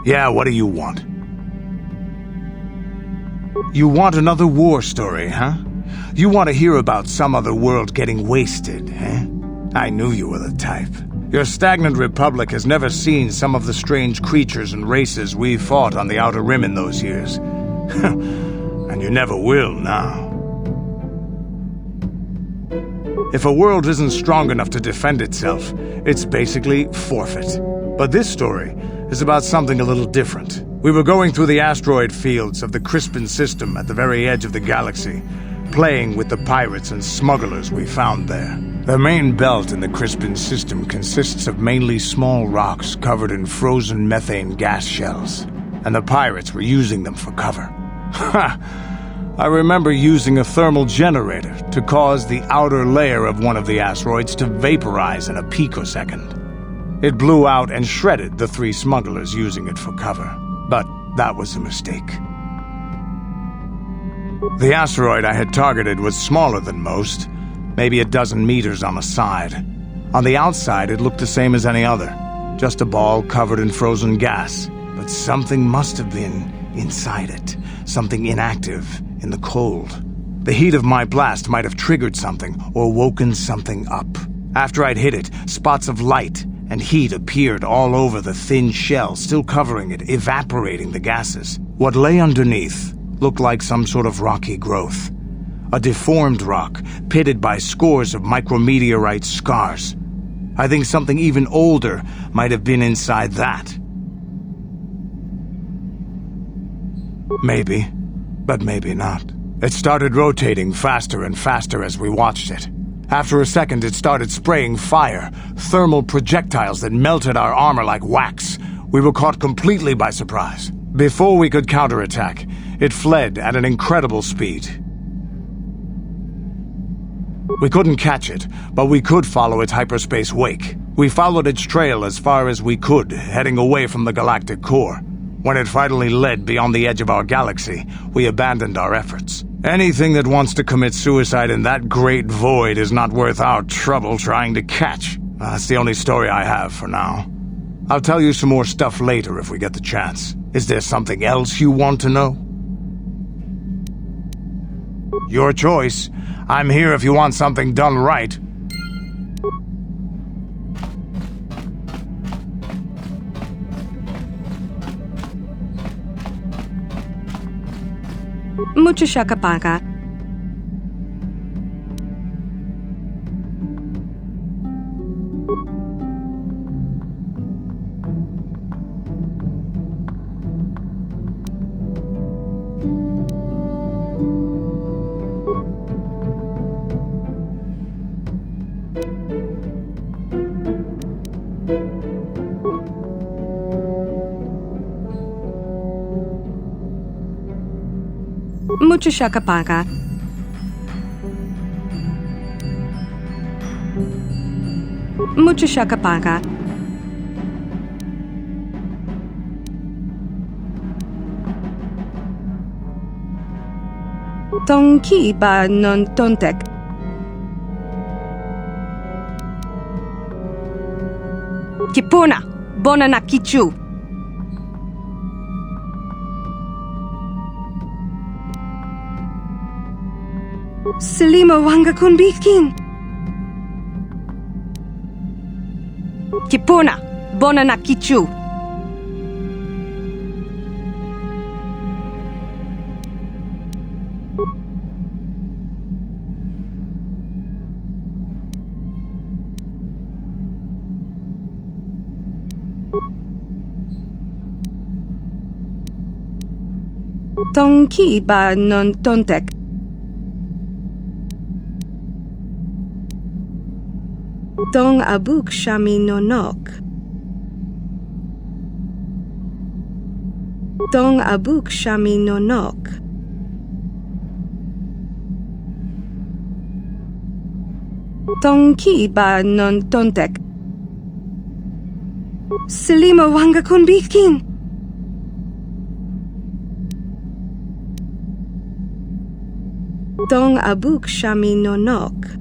Yeah, what do you want? You want another war story, huh? You want to hear about some other world getting wasted, eh? I knew you were the type. Your stagnant republic has never seen some of the strange creatures and races we fought on the Outer Rim in those years. And you never will now. If a world isn't strong enough to defend itself, it's basically forfeit. But this story is about something a little different. We were going through the asteroid fields of the Crispin system at the very edge of the galaxy, playing with the pirates and smugglers we found there. The main belt in the Crispin system consists of mainly small rocks covered in frozen methane gas shells, and the pirates were using them for cover. Ha! I remember using a thermal generator to cause the outer layer of one of the asteroids to vaporize in a picosecond. It blew out and shredded the 3 smugglers using it for cover. But that was a mistake. The asteroid I had targeted was smaller than most, maybe a dozen meters on a side. On the outside, it looked the same as any other, just a ball covered in frozen gas. But something must have been inside it, something inactive in the cold. The heat of my blast might have triggered something or woken something up. After I'd hit it, spots of light and heat appeared all over the thin shell, still covering it, evaporating the gases. What lay underneath looked like some sort of rocky growth. A deformed rock, pitted by scores of micrometeorite scars. I think something even older might have been inside that. Maybe, but maybe not. It started rotating faster and faster as we watched it. After a second, it started spraying fire, thermal projectiles that melted our armor like wax. We were caught completely by surprise. Before we could counterattack, it fled at an incredible speed. We couldn't catch it, but we could follow its hyperspace wake. We followed its trail as far as we could, heading away from the galactic core. When it finally led beyond the edge of our galaxy, we abandoned our efforts. Anything that wants to commit suicide in that great void is not worth our trouble trying to catch. That's the only story I have for now. I'll tell you some more stuff later if we get the chance. Is there something else you want to know? Your choice. I'm here if you want something done right. Mucho shakapaka. Mucho shakapaka. Mucho shakapaka. Tonki ba non tontek. Kipuna, bona na kichu. Selima wanga kunbitkin. Kipuna, bona na kichu. Tonki ba non tontek. Tong abuk shami nonok. Tong abuk shami nonok. Tong ki ba non tontek. Selima wanga kunbitkin. Tong abuk shami nonok.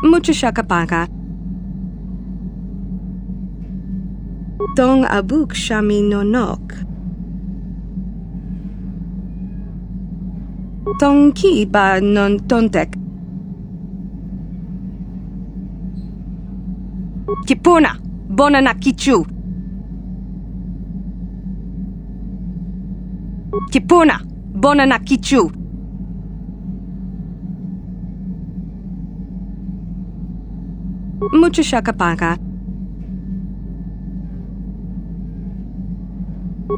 Mucho shakapaka. Tong abuk shami nonok. Tong ki ba non tontek. Kipuna, bona na kichu. Kipuna, bona na kichu. Mucho shakapaka.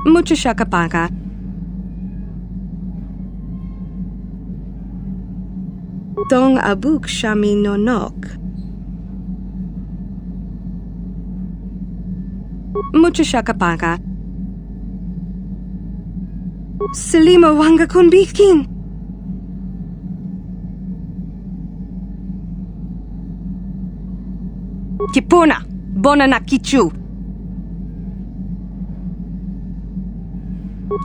Mucho shakapaka. Tong abuk shami nonok. Mucho shakapaka. Selima wanga kunbitkin. Kipuna, bona na kichu.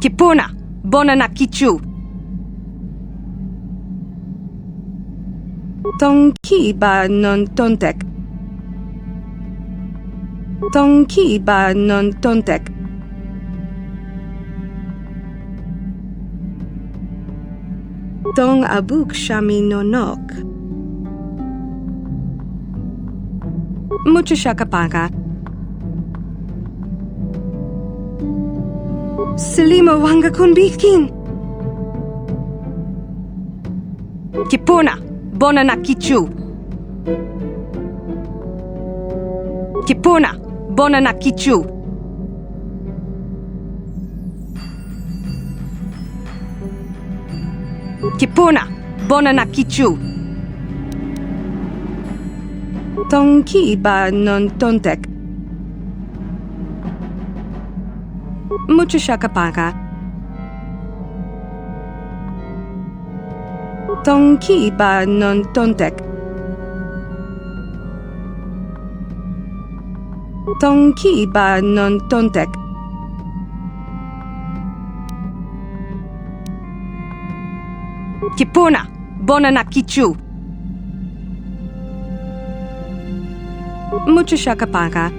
Kipuna, bona na kichu. Tong ki ba non tontek. Tong ki ba non tontek. Tong abuk shami nonok. Mucho shakapaka. Selimo wanga kunbikin. Kipuna, bona na kichu. Kipuna, bona na kichu. Kipuna, bona na kichu. Tonki ba non tontek. Mucho shakapaka. Tonki ba non tontek. Tonki ba non tontek. Kipuna, bona na kichu. Mucho shakapaka.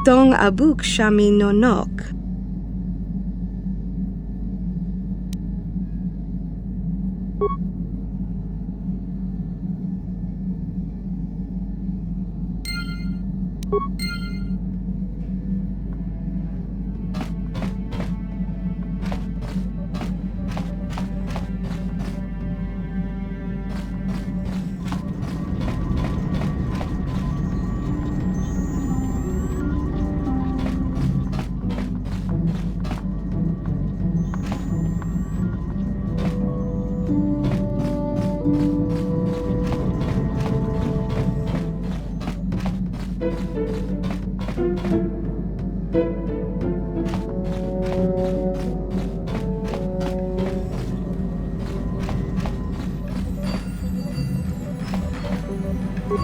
Dong abuk shami no nok.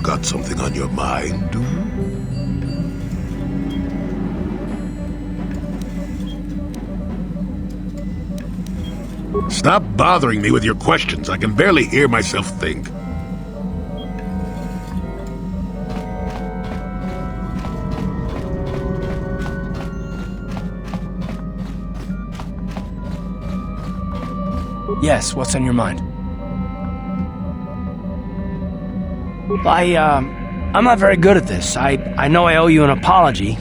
Got something on your mind, dude? Stop bothering me with your questions. I can barely hear myself think. Yes, what's on your mind? I'm not very good at this. I know I owe you an apology.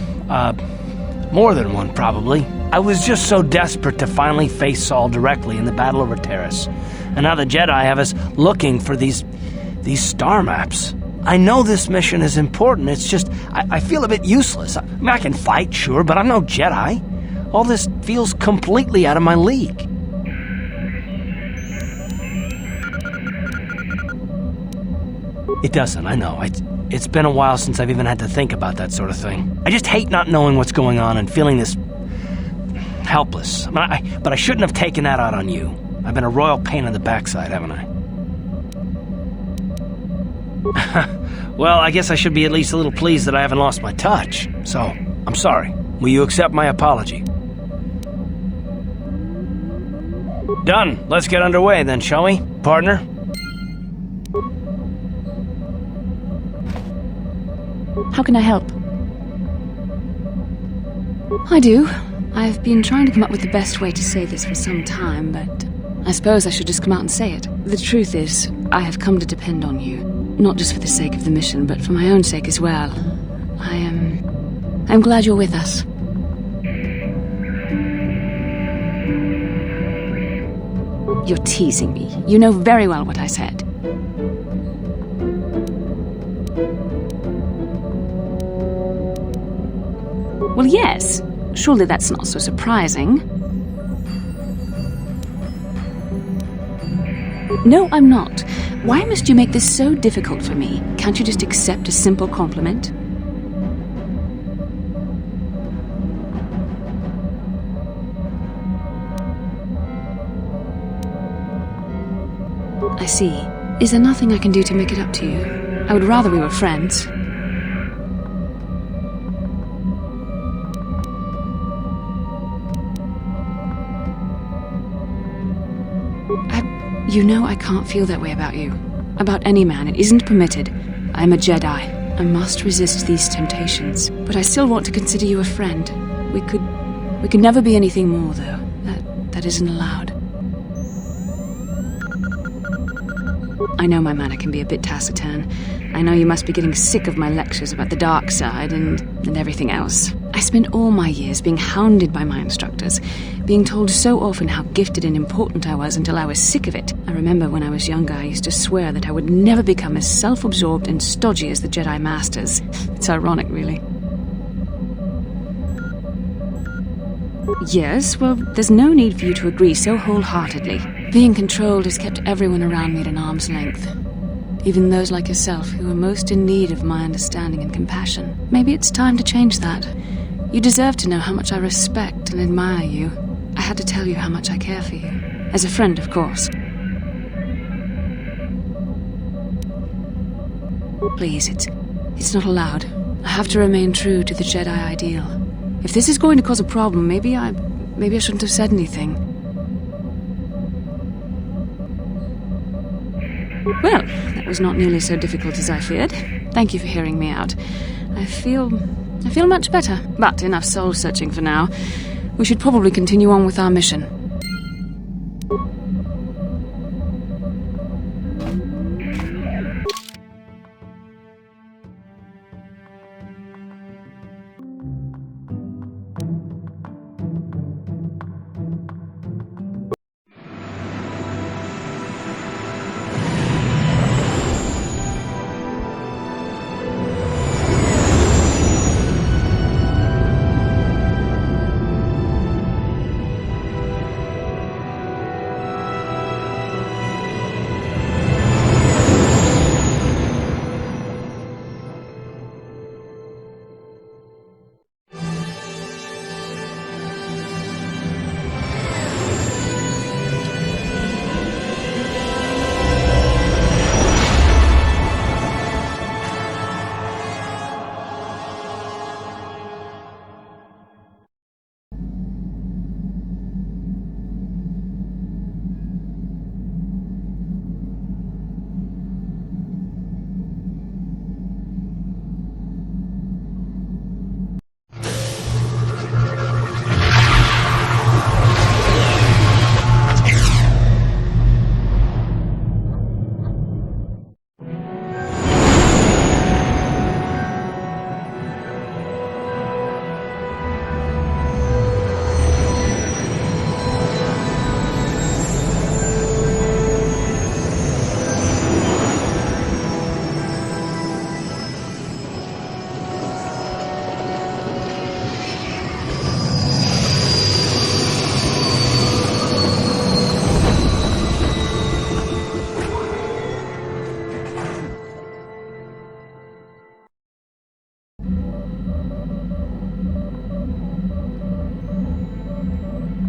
More than one, probably. I was just so desperate to finally face Saul directly in the battle over Terrace. And now the Jedi have us looking for these star maps. I know this mission is important, it's just, I feel a bit useless. I mean, I can fight, sure, but I'm no Jedi. All this feels completely out of my league. It doesn't, I know. It's been a while since I've even had to think about that sort of thing. I just hate not knowing what's going on and feeling this helpless. But I shouldn't have taken that out on you. I've been a royal pain in the backside, haven't I? Well, I guess I should be at least a little pleased that I haven't lost my touch. So, I'm sorry. Will you accept my apology? Done. Let's get underway then, shall we, partner? How can I help? I do. I've been trying to come up with the best way to say this for some time, but I suppose I should just come out and say it. The truth is, I have come to depend on you. Not just for the sake of the mission, but for my own sake as well. I'm glad you're with us. You're teasing me. You know very well what I said. Well, yes. Surely that's not so surprising. No, I'm not. Why must you make this so difficult for me? Can't you just accept a simple compliment? I see. Is there nothing I can do to make it up to you? I would rather we were friends. You know I can't feel that way about you. About any man. It isn't permitted. I'm a Jedi. I must resist these temptations. But I still want to consider you a friend. We could never be anything more, though. That isn't allowed. Well, I guess I should be at least a little pleased that I haven't lost my touch. So, I'm sorry. Will you accept my apology? Done. Let's get underway then, shall we, partner? I suppose I should just come out and say it. The truth is, I have come to depend on you. Not just for the sake of the mission, but for my own sake as well. I know my manner can be a bit taciturn. I know you must be getting sick of my lectures about the dark side and everything else. I spent all my years being hounded by my instructors, being told so often how gifted and important I was until I was sick of it. I remember when I was younger, I used to swear that I would never become as self-absorbed and stodgy as the Jedi Masters. It's ironic, really. Yes, well, there's no need for you to agree so wholeheartedly. Being controlled has kept everyone around me at an arm's length. Even those like yourself who are most in need of my understanding and compassion. Maybe it's time to change that. You deserve to know how much I respect and admire you. I had to tell you how much I care for you. As a friend, of course. Please, it's not allowed. I have to remain true to the Jedi ideal. If this is going to cause a problem, maybe I shouldn't have said anything. Well, that was not nearly so difficult as I feared. Thank you for hearing me out. I feel much better. But enough soul-searching for now. We should probably continue on with our mission.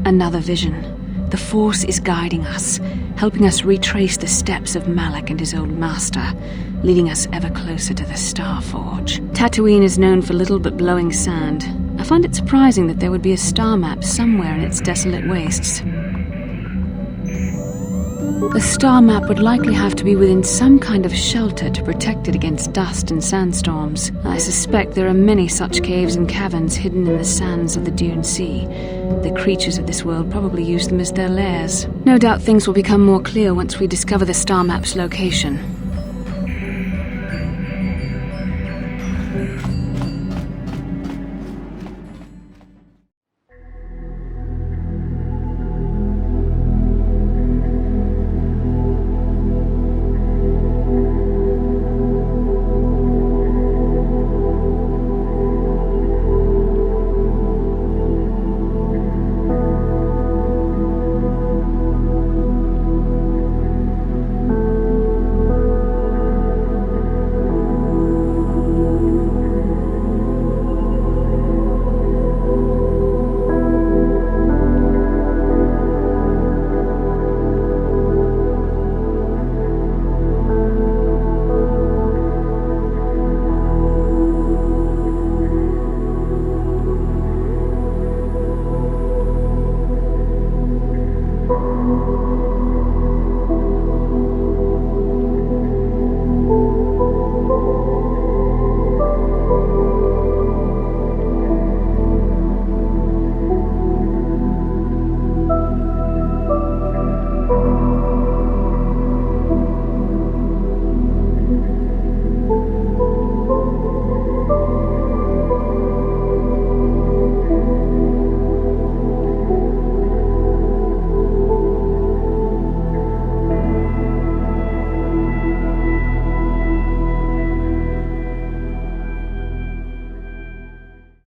Another vision. The Force is guiding us, helping us retrace the steps of Malak and his old master, leading us ever closer to the Star Forge. Tatooine is known for little but blowing sand. I find it surprising that there would be a star map somewhere in its desolate wastes. The star map would likely have to be within some kind of shelter to protect it against dust and sandstorms. I suspect there are many such caves and caverns hidden in the sands of the Dune Sea. The creatures of this world probably use them as their lairs. No doubt things will become more clear once we discover the star map's location.